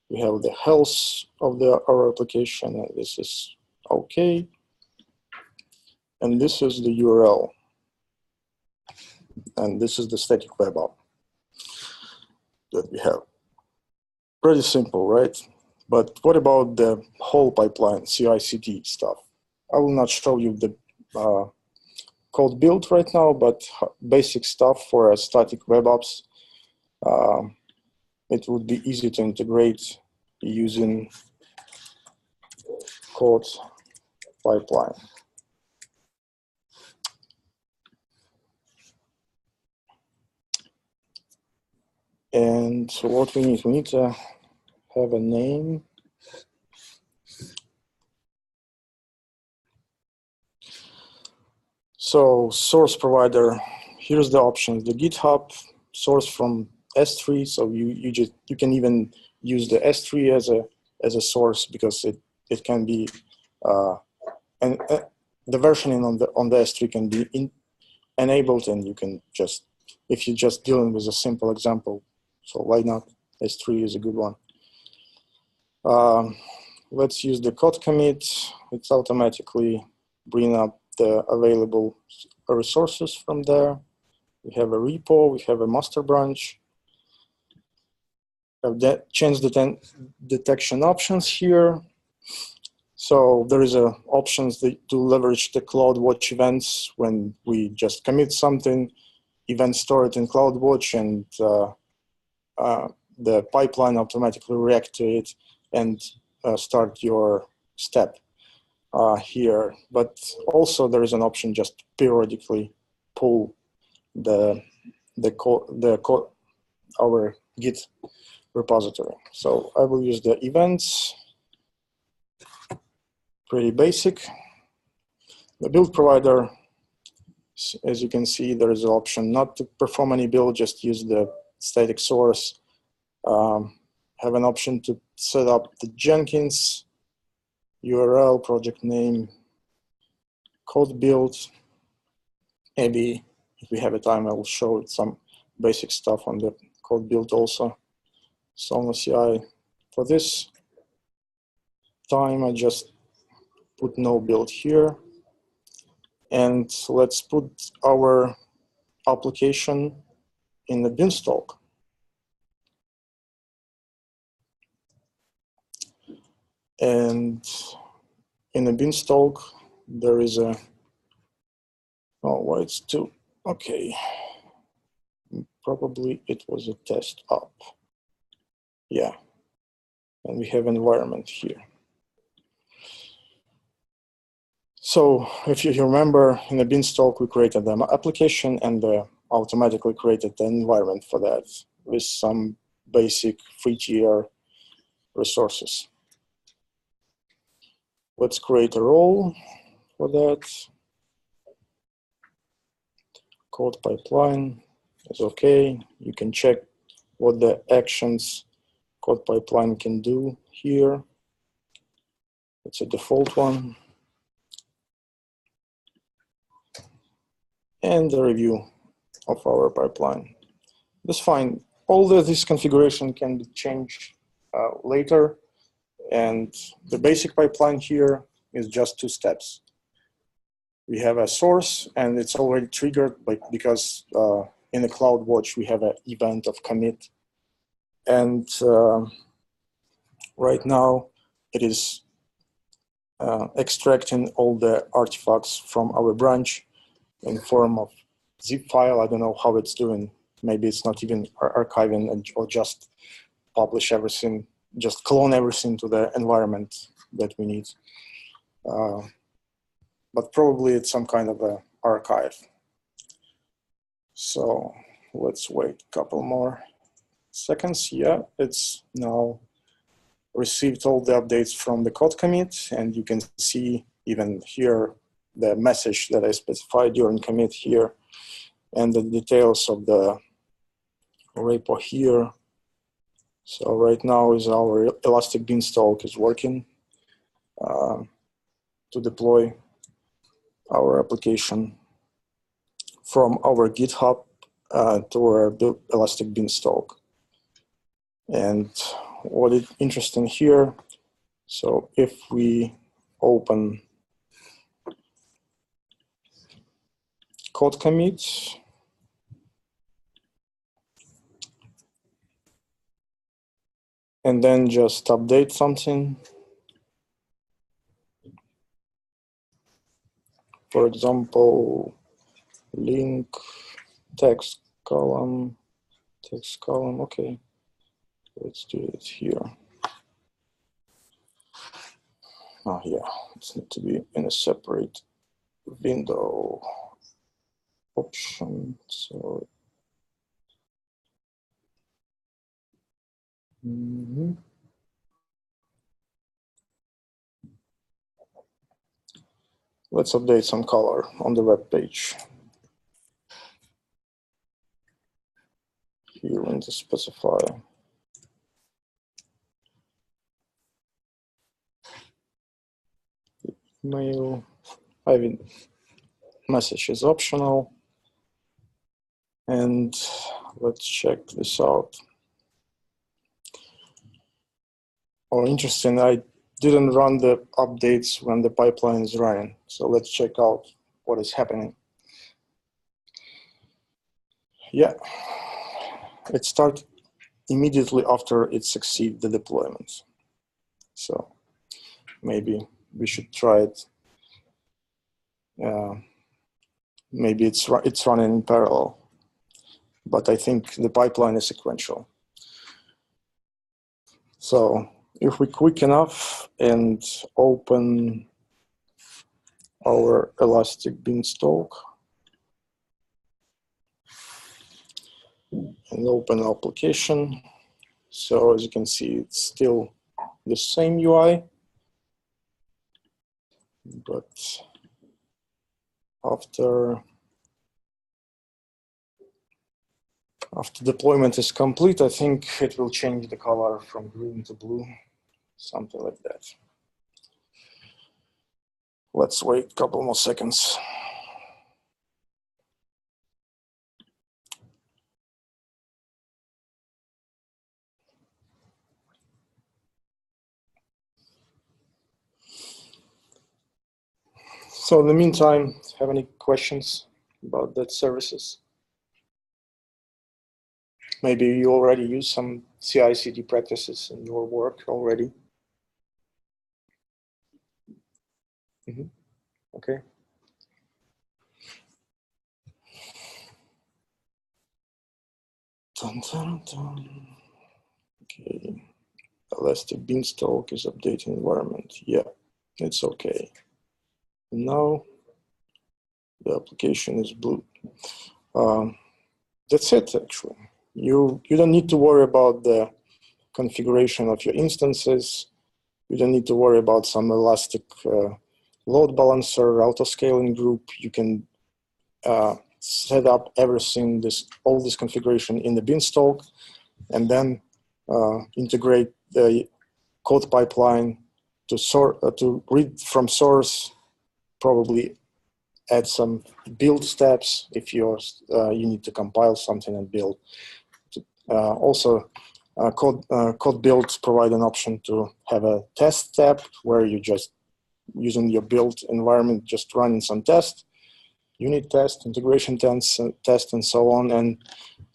We have the health of our application, and this is okay. And this is the URL. And this is the static web app that we have. Pretty simple, right? But what about the whole pipeline, CI/CD stuff? I will not show you the code build right now, but basic stuff for a static web apps. It would be easy to integrate using code pipeline. And so what we need to have a name. So source provider, here's the options. The GitHub source from S3, so you can even use the S3 as a source because it can be and the versioning on the S3 can be enabled, and you can just, if you're just dealing with a simple example, so why not? S3 is a good one. Let's use the code commit. It's automatically bring up the available resources from there. We have a repo, we have a master branch. We have that change detection options here. So there is options to leverage the CloudWatch events when we just commit something, event stored in CloudWatch, and the pipeline automatically react to it and start your step here. But also there is an option just periodically pull our Git repository. So I will use the events. Pretty basic. The build provider, as you can see, there is an option not to perform any build, just use the static source have an option to set up the Jenkins URL, project name, code build. Maybe if we have a time, I will show some basic stuff on the code build also. Solno CI. For this time, I just put no build here. And let's put our application in the beanstalk. And in the beanstalk, there is a, oh, why it's two, okay. Probably it was a test up. Yeah, and we have environment here. So if you remember, in the beanstalk, we created the application and automatically created the environment for that with some basic free tier resources. Let's create a role for that. Code pipeline is okay. You can check what the actions code pipeline can do here. It's a default one. And the review of our pipeline. That's fine. All this configuration can be changed later. And the basic pipeline here is just 2 steps. We have a source, and it's already triggered because in the CloudWatch, we have an event of commit. And right now, it is extracting all the artifacts from our branch in form of zip file. I don't know how it's doing. Maybe it's not even archiving or just publish everything, just clone everything to the environment that we need. But probably it's some kind of an archive. So let's wait a couple more seconds. Yeah, it's now received all the updates from the code commit, and you can see even here the message that I specified during commit here, and the details of the repo here. So right now is our Elastic Beanstalk is working to deploy our application from our GitHub to our Elastic Beanstalk. And what is interesting here, so if we open code commit, and then just update something, for example, link text column, okay, let's do it here. Oh yeah, it's need to be in a separate window option. So let's update some color on the web page. Here in the specify. Mail, message is optional. And let's check this out. Oh, interesting, I didn't run the updates when the pipeline is running. So let's check out what is happening. Yeah, it started immediately after it succeeded the deployment. So maybe we should try it. Maybe it's running in parallel, but I think the pipeline is sequential. So if we quick enough and open our Elastic Beanstalk and open application, so as you can see, it's still the same UI, but after After deployment is complete, I think it will change the color from green to blue, something like that. Let's wait a couple more seconds. So in the meantime, have any questions about that services? Maybe you already use some CI/CD practices in your work already. Okay. Dun, dun, dun. Okay. Elastic Beanstalk is updating environment. Yeah, it's okay. Now the application is blue. That's it, actually. You don't need to worry about the configuration of your instances. You don't need to worry about some elastic load balancer, auto-scaling group. You can set up everything, all this configuration in the Beanstalk, and then integrate the code pipeline to read from source, probably add some build steps if you need to compile something and build. Also, code builds provide an option to have a test step where you just using your build environment, just running some tests, unit test, integration test, and so on. And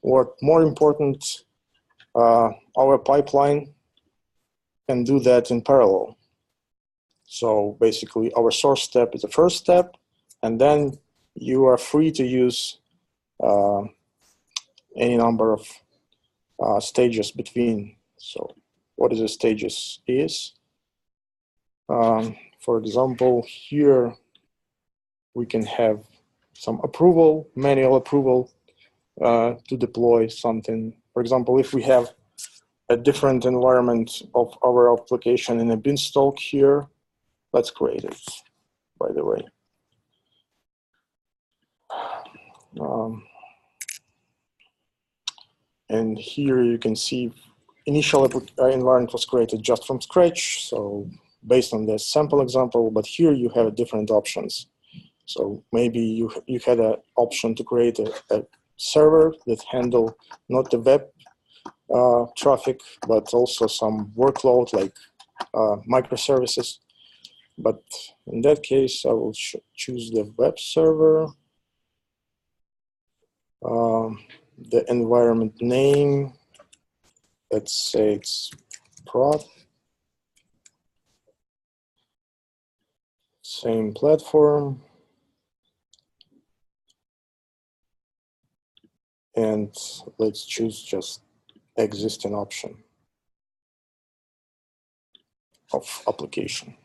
what more important, our pipeline can do that in parallel. So basically, our source step is the first step, and then you are free to use any number of stages between. So what is the stages is? For example, here we can have some approval, manual approval to deploy something. For example, if we have a different environment of our application in a Beanstalk here, let's create it, by the way. And here you can see initial environment was created just from scratch, so based on the sample example, but here you have different options. So maybe you had an option to create a server that handle not the web traffic, but also some workload like microservices. But in that case, I will choose the web server. The environment name, let's say it's prod. Same platform. And let's choose just existing option of application.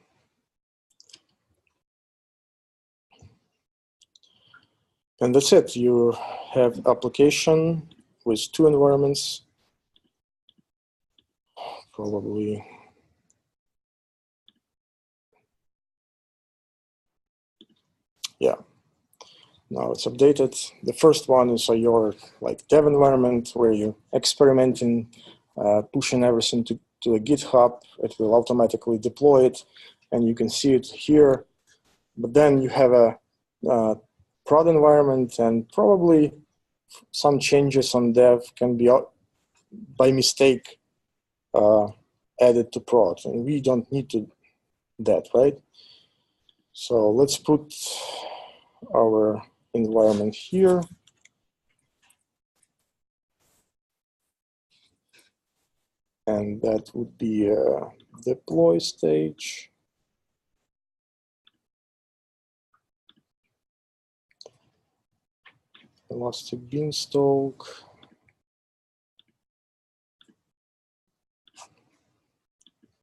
And that's it. You have application with two environments. Probably. Yeah. Now it's updated. The first one is your like dev environment where you experimenting, pushing everything to a GitHub. It will automatically deploy it, and you can see it here. But then you have a prod environment, and probably some changes on dev can be by mistake added to prod, and we don't need to that, right? So let's put our environment here. And that would be a deploy stage. Elastic Beanstalk.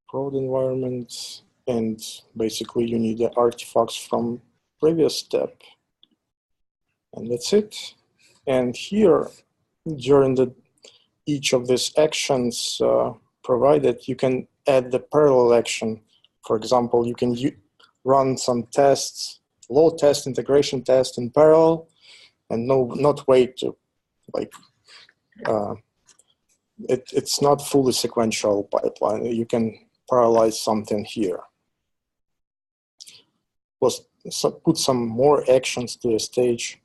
Prod environment. And basically you need the artifacts from previous step. And that's it. And here, during each of these actions provided, you can add the parallel action. For example, you can run some tests, load test, integration test in parallel, and not wait to like it's not fully sequential pipeline. You can parallelize something here. Put some more actions to a stage,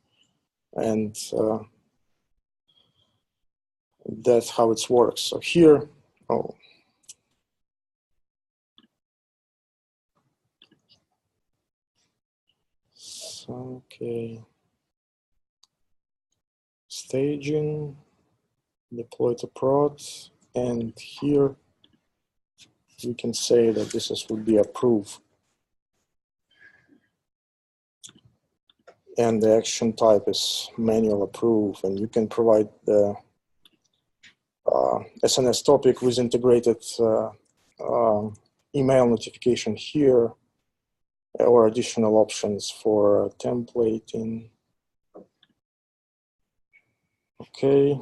and that's how it works. So here, okay, staging, deploy to prod, and here we can say that this would be approve. And the action type is manual approve, and you can provide the SNS topic with integrated email notification here, or additional options for templating. Okay.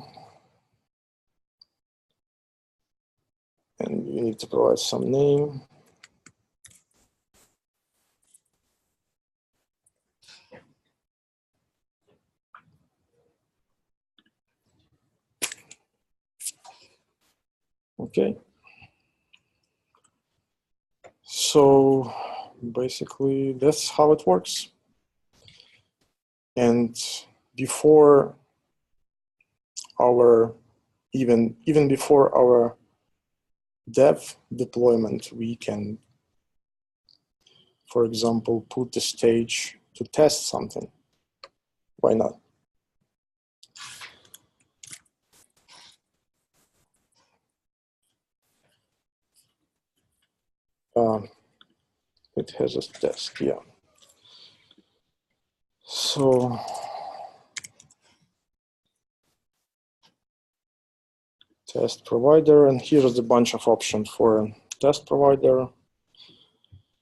And you need to provide some name. Okay. So basically that's how it works. And before our, even before our dev deployment, we can, for example, put the stage to test something. Why not? It has a test, yeah. So test provider, and here's a bunch of options for a test provider.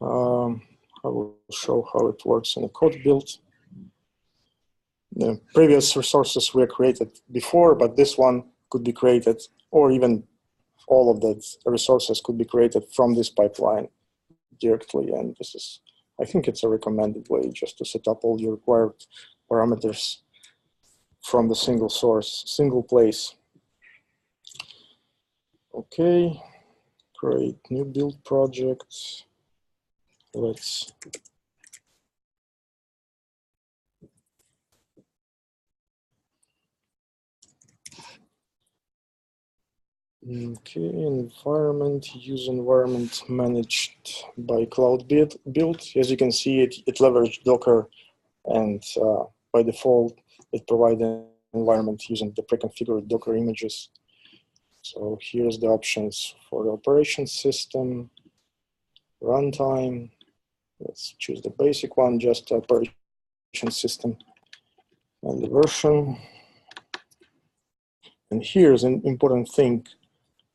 I will show how it works in a code build. The previous resources were created before, but this one could be created, or even all of the resources could be created from this pipeline directly. And this is, I think it's a recommended way just to set up all your required parameters from the single source, single place. Okay, create new build project. Let's environment, use environment managed by cloud build. As you can see, it leveraged Docker, and by default, it provides an environment using the pre-configured Docker images. So here's the options for the operation system, runtime. Let's choose the basic one, just operation system, and the version. And here's an important thing.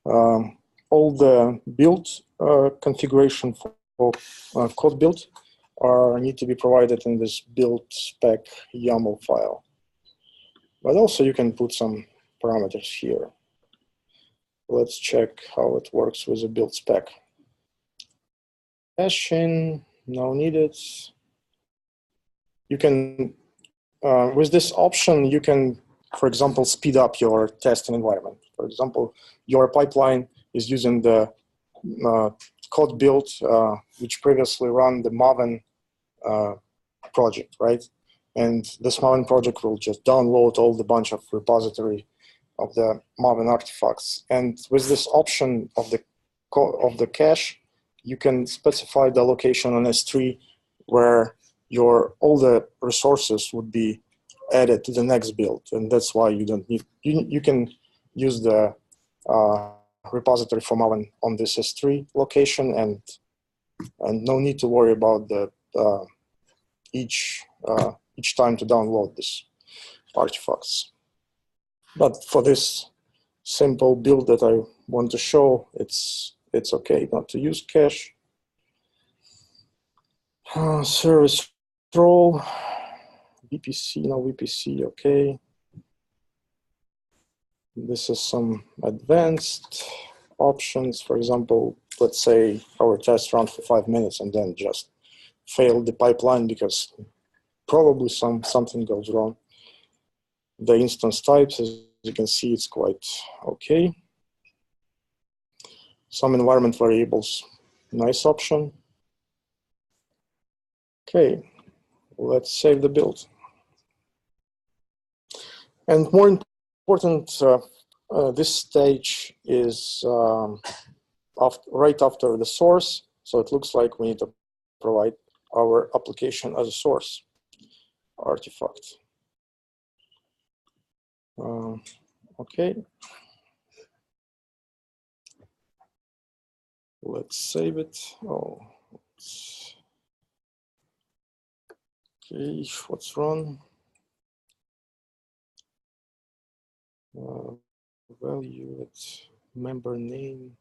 All the build configuration for code build need to be provided in this build spec YAML file. But also you can put some parameters here. Let's check how it works with the build spec. Caching, no needed. You can, with this option, you can, for example, speed up your testing environment. For example, your pipeline is using the code build, which previously ran the Maven project, right? And this Maven project will just download all the bunch of repository of the Maven artifacts. And with this option of the cache, you can specify the location on S3 where all the resources would be added to the next build. And that's why you don't need, you can use the repository for Maven on this S3 location, and no need to worry about the each time to download these artifacts. But for this simple build that I want to show, it's okay not to use cache. Service role, VPC, no VPC, okay. This is some advanced options. For example, let's say our test ran for 5 minutes and then just failed the pipeline because probably something goes wrong. The instance types, as you can see, it's quite okay. Some environment variables, nice option. Okay, let's save the build. And more important, this stage is right after the source. So it looks like we need to provide our application as a source artifact. Okay. Let's save it. Oh, okay, what's wrong? Value it, member name.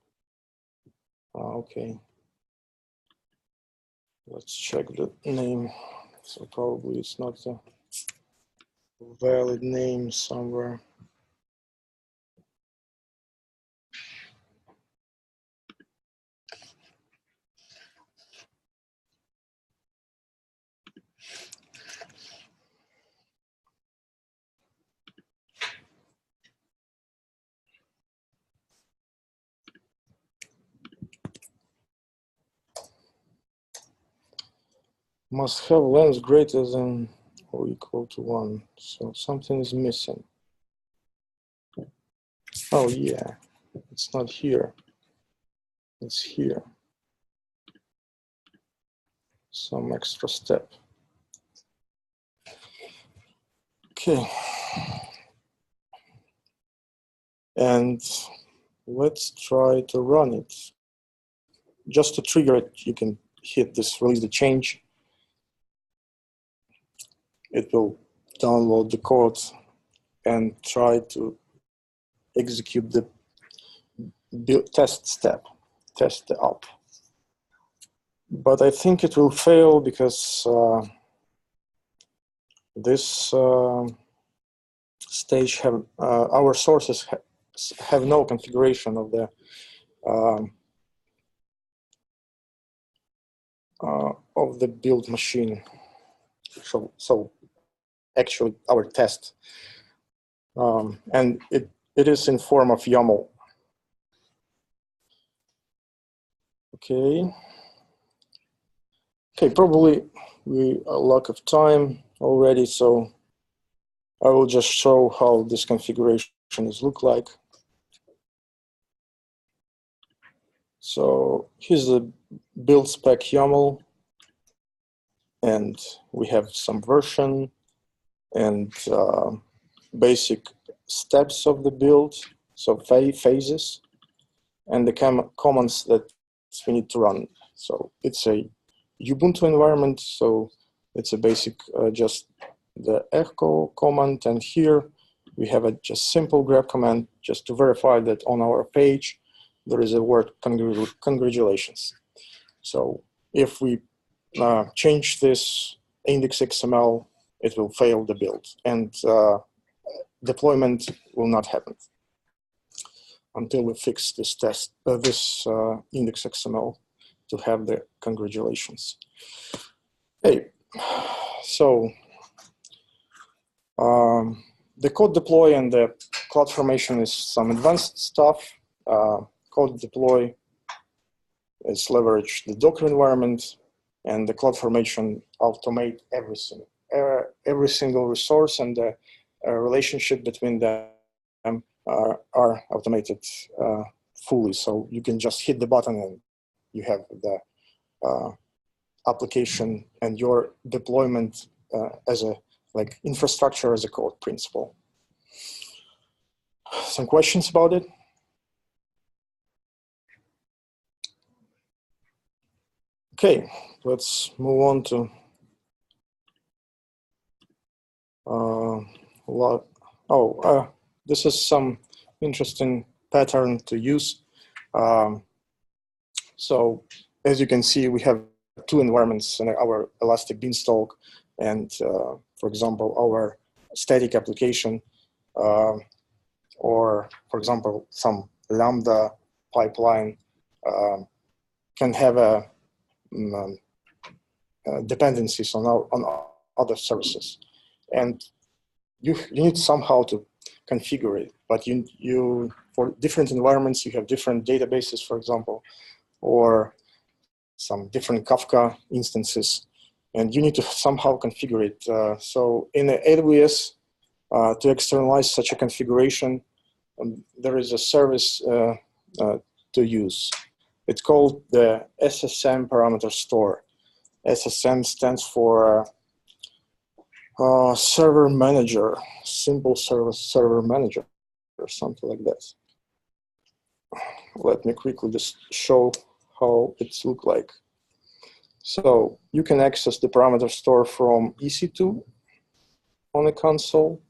Okay. Let's check the name. So probably it's not a valid name somewhere. Must have length greater than or equal to 1. So something is missing. Oh yeah, it's not here. It's here. Some extra step. Okay. And let's try to run it. Just to trigger it, you can hit this release the change. It will download the code and try to execute the test step, test the app. But I think it will fail because this stage our sources have no configuration of the build machine. So actually our test, and it is in form of YAML. Okay. Okay, probably we are lack of time already, so I will just show how this configuration is look like. So here's the build spec YAML, and we have some version and basic steps of the build, so phases, and the commands that we need to run. So it's a Ubuntu environment, so it's a basic just the echo command, and here we have a just simple grep command just to verify that on our page there is a word congratulations. So if we change this index XML, it will fail the build, and deployment will not happen until we fix this index XML to have the congratulations. Hey, so the code deploy and the CloudFormation is some advanced stuff. Code deploy is leverage the Docker environment, and the CloudFormation automate everything, every single resource, and the relationship between them are automated fully. So you can just hit the button and you have the application and your deployment as a infrastructure as a code principle. Some questions about it? Okay, let's move on to this is some interesting pattern to use. So as you can see, we have two environments in our Elastic Beanstalk, and for example, our static application, or for example, some Lambda pipeline can have dependencies on other services, and you need somehow to configure it. But you for different environments, you have different databases, for example, or some different Kafka instances, and you need to somehow configure it. So in the AWS, to externalize such a configuration, there is a service to use. It's called the SSM parameter store. SSM stands for server manager, simple server manager, or something like that. Let me quickly just show how it looks like. So you can access the parameter store from EC2 on the console.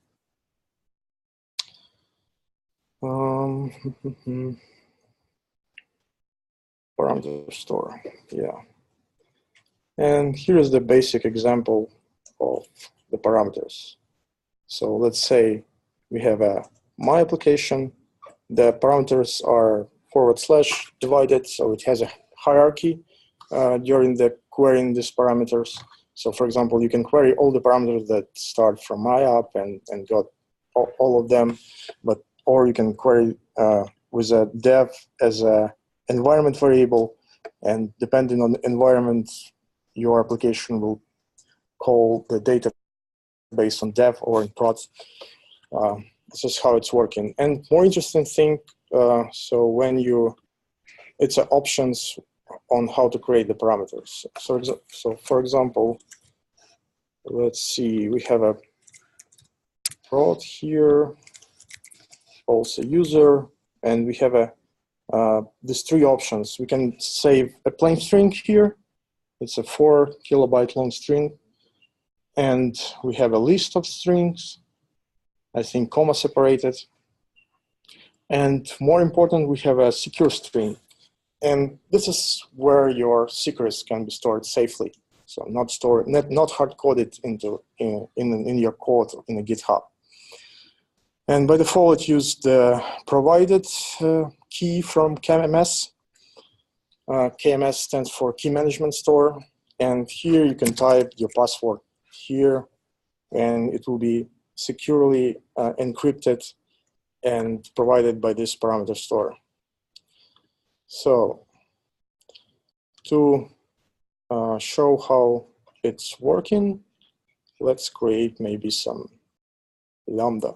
Parameter store, yeah. And here is the basic example of the parameters. So let's say we have my application. The parameters are / divided, so it has a hierarchy during the querying these parameters. So for example, you can query all the parameters that start from my app and got all of them, or you can query with a dev as a environment variable, and depending on the environment, your application will call the data based on dev or in prod. This is how it's working. And more interesting thing, so when it's options on how to create the parameters. So for example, let's see, we have a prod here, also user, and we have these three options. We can save a plain string here. It's a 4 kilobyte long string. And we have a list of strings, I think comma separated. And more important, we have a secure string. And this is where your secrets can be stored safely. So not hard-coded in your code in the GitHub. And by default, it used the provided key from KMS. KMS stands for Key Management Store. And here you can type your password here, and it will be securely encrypted and provided by this parameter store. So to show how it's working, let's create maybe some Lambda.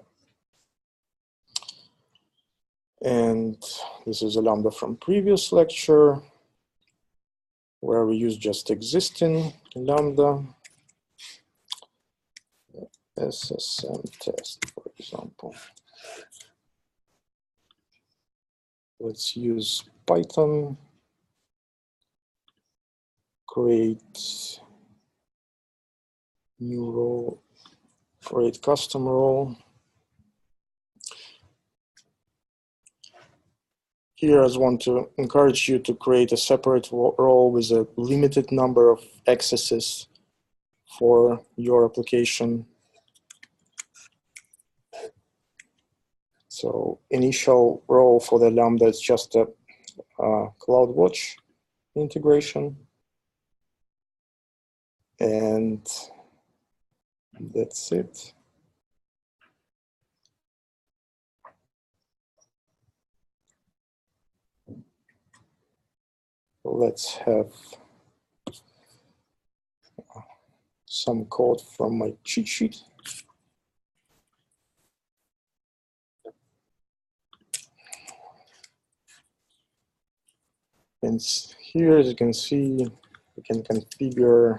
And this is a Lambda from previous lecture, where we use just existing Lambda, SSM test, for example. Let's use Python, create new role, create custom role. Here I want to encourage you to create a separate role with a limited number of accesses for your application. So initial role for the Lambda is just a CloudWatch integration. And that's it. Let's have some code from my cheat sheet. And here, as you can see, we can configure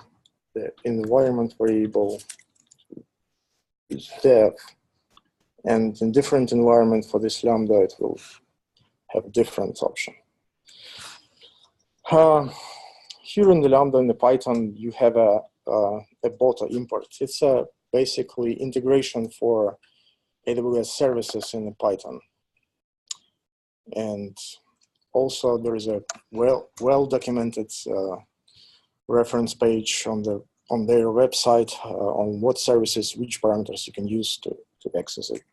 the environment variable is dev. And in different environment for this Lambda, it will have different option. Here in the Lambda in the Python, you have a bota import. It's basically integration for AWS services in the Python. And also there is a well-documented reference page on their website on what services, which parameters you can use to access it.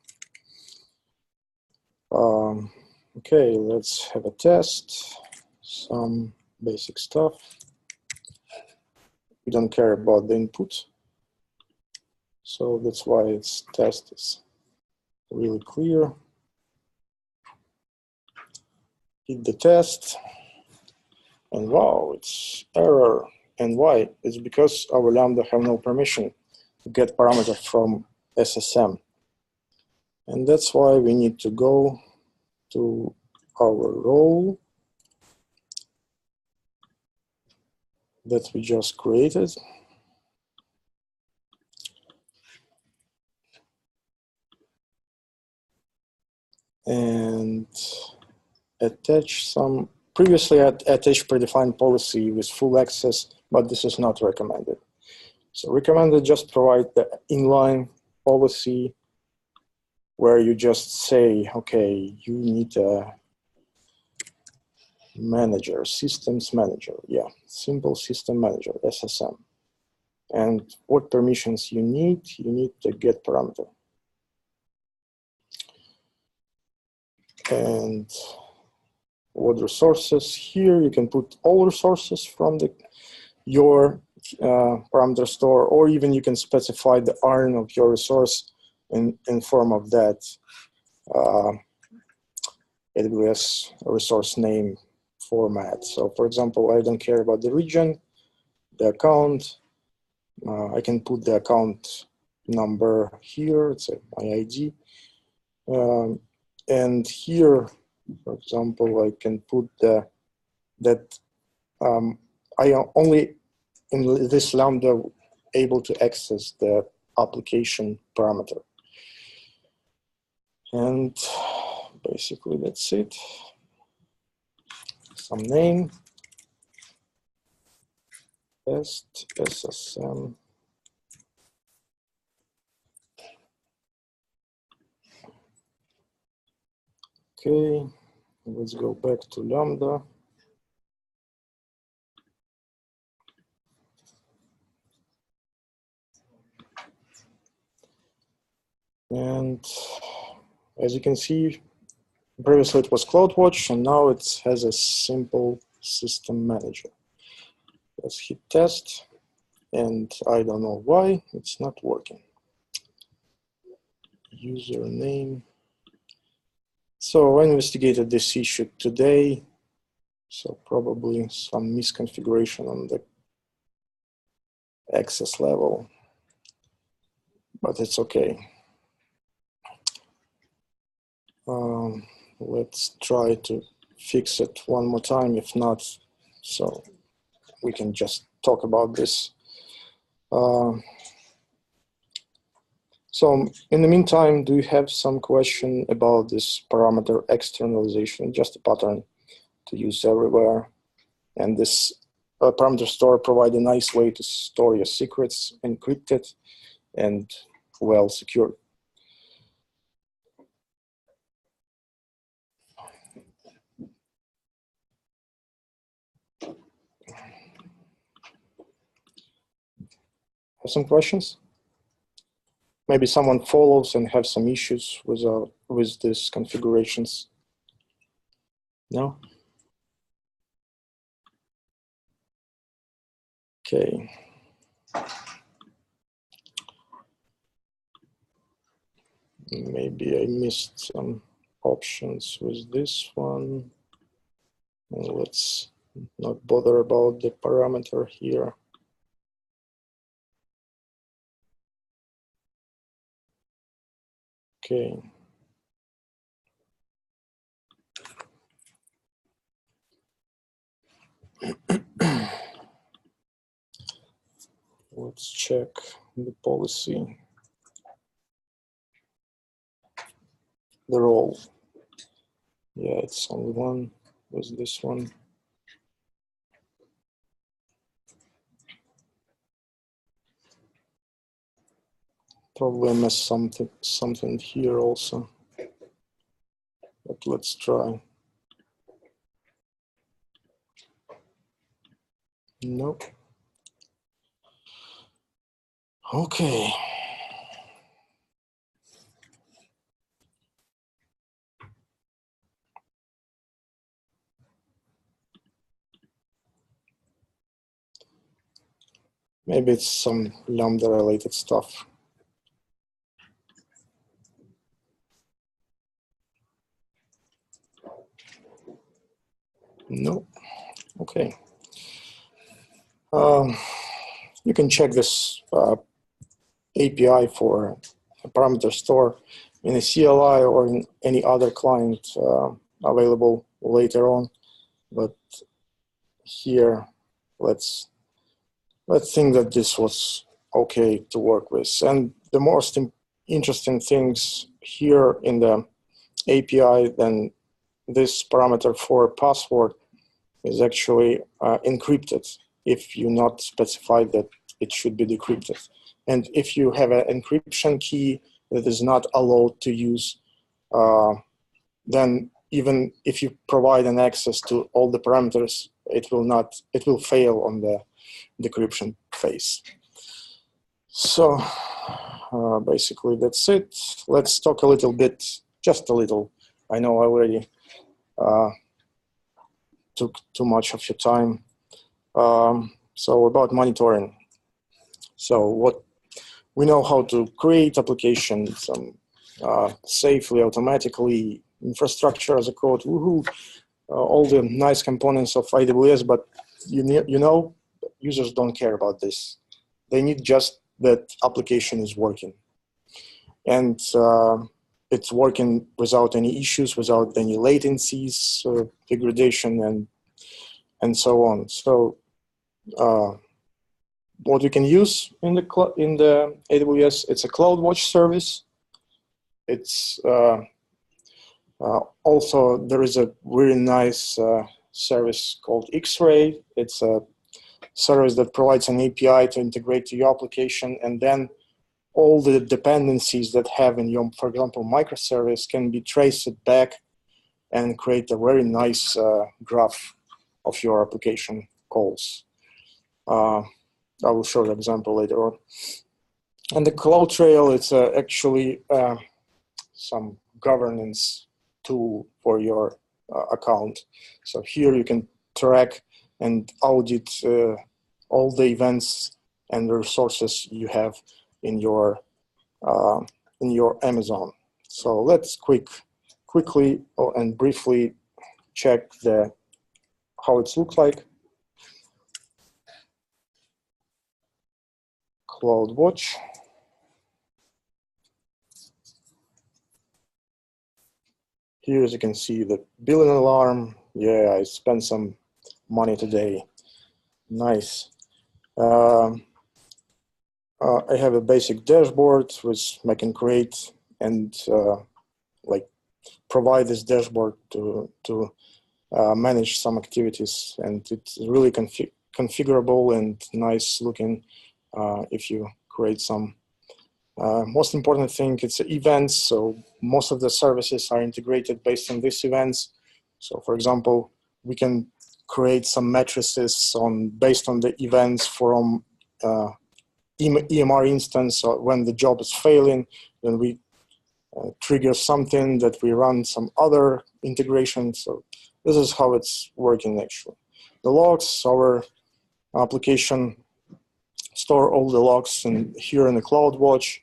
Okay, let's have a test. Some basic stuff. We don't care about the input, so that's why it's test is really clear. Hit the test, and wow, it's error. And why? It's because our Lambda have no permission to get parameter from SSM. And that's why we need to go to our role that we just created. And attach some, previously I attached predefined policy with full access, but this is not recommended. So recommended just provide the inline policy where you just say, okay, you need a manager, systems manager. Yeah, simple system manager, SSM. And what permissions you need the get parameter. And what resources here, you can put all resources from your parameter store, or even you can specify the ARN of your resource in form of that AWS resource name format. So for example, I don't care about the region, the account. I can put the account number here, it's my ID. And here, for example, I can put that I only in this Lambda able to access the application parameter. And basically that's it. Some name, test, SSM. Okay, let's go back to Lambda. And as you can see, previously it was CloudWatch, and now it has a simple system manager. Let's hit test, and I don't know why it's not working. Username. So I investigated this issue today, so probably some misconfiguration on the access level, but it's okay. Let's try to fix it one more time. If not, so we can just talk about this. So in the meantime, do you have some question about this parameter externalization? Just a pattern to use everywhere. And this parameter store provide a nice way to store your secrets encrypted and well secured. Have some questions? Maybe someone follows and have some issues with these configurations. No? Okay. Maybe I missed some options with this one. And let's not bother about the parameter here. Okay. Let's check the policy. The role. Yeah, it's only one. Was this one? Probably I missed something here also. But let's try. Nope. Okay. Maybe it's some Lambda related stuff. No. Okay. You can check this API for a parameter store in a CLI or in any other client available later on. But here, let's think that this was okay to work with. And the most interesting things here in the API than this parameter for password is actually encrypted if you not specify that it should be decrypted. And if you have an encryption key that is not allowed to use, then even if you provide an access to all the parameters, it will fail on the decryption phase. So basically that's it. Let's talk a little bit, just a little. I know I already took too much of your time. So about monitoring. So what we know how to create applications safely, automatically, infrastructure as a code, woohoo, all the nice components of AWS, but you know, users don't care about this. They need just that application is working. And it's working without any issues, without any latencies, degradation, and so on. So what we can use in the AWS, it's a CloudWatch service. It's also, there is a really nice service called X-Ray. It's a service that provides an API to integrate to your application, and then all the dependencies that have in your, for example, microservice can be traced back and create a very nice graph of your application calls. I will show you an example later on. And the CloudTrail, it's actually some governance tool for your account. So here you can track and audit all the events and the resources you have in your Amazon. So let's quickly and briefly check how it looks like. CloudWatch. Here, as you can see, the billing alarm. Yeah, I spent some money today. Nice. I have a basic dashboard which I can create and like provide this dashboard to manage some activities, and it's really configurable and nice looking if you create some. Most important thing, it's events. So most of the services are integrated based on these events. So for example, we can create some matrices based on the events from EMR instance. So when the job is failing, then we trigger something that we run some other integration. So this is how it's working actually. The logs, our application store all the logs here in the CloudWatch,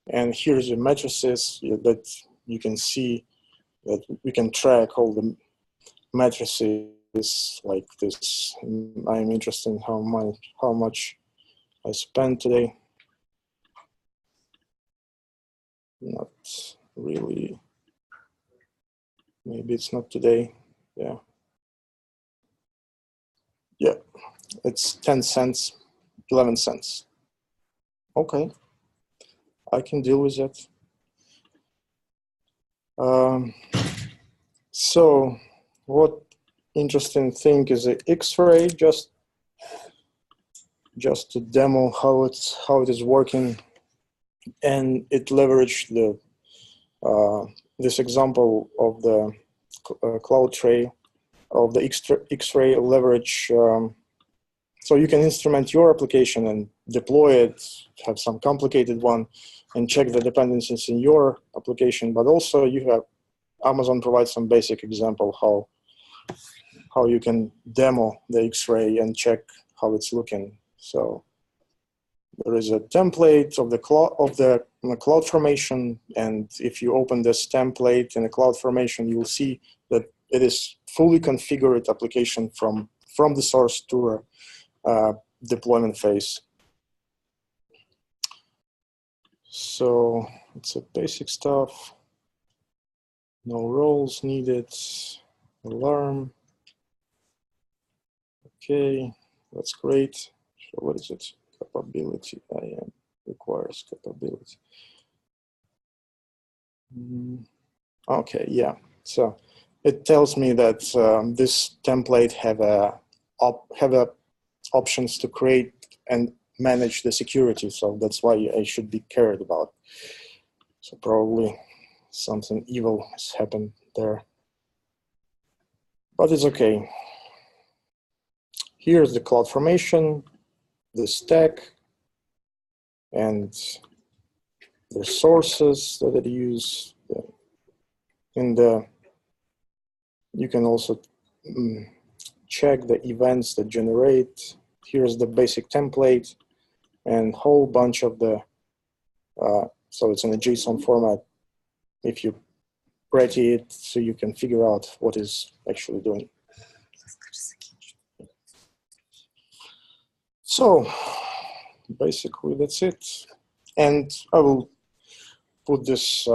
and here's the matrices that you can see that we can track all the matrices like this. I'm interested in how much I spent today. Not really. Maybe it's not today. Yeah. Yeah, it's 10 cents. 11 cents. Okay, I can deal with that. So what interesting thing is the X-ray, just to demo how it is working, and it leveraged this example of the CloudTrail of the X-ray leverage. So you can instrument your application and deploy it, have some complicated one, and check the dependencies in your application. But also you have, Amazon provides some basic example how you can demo the X-ray and check how it's looking. So there is a template of the CloudFormation, and if you open this template in the CloudFormation, you will see that it is fully configured application from the source to a deployment phase. So it's a basic stuff. No roles needed. Alarm. Okay, that's great. So what is it? Capability. IAM requires capability. Okay, yeah. So it tells me that this template have options to create and manage the security. So that's why I should be cared about. So probably something evil has happened there, but it's okay. Here's the CloudFormation, the stack, and the sources that it use. And you can also check the events that generate. Here's the basic template and whole bunch of the, so it's in a JSON format. If you ready it, so you can figure out what is actually doing. So basically that's it. And I will put this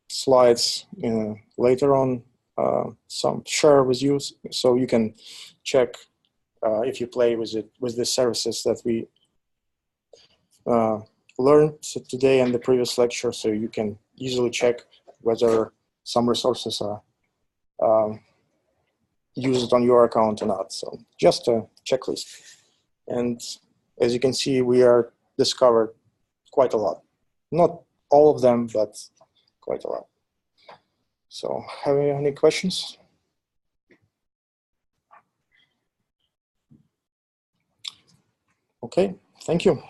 slides in later on, share with you, so you can check if you play with it, with the services that we learned today in the previous lecture, so you can easily check whether some resources are used on your account or not. So just a checklist. And as you can see, we are discovered quite a lot. Not all of them, but quite a lot. So have you any questions? Okay, thank you.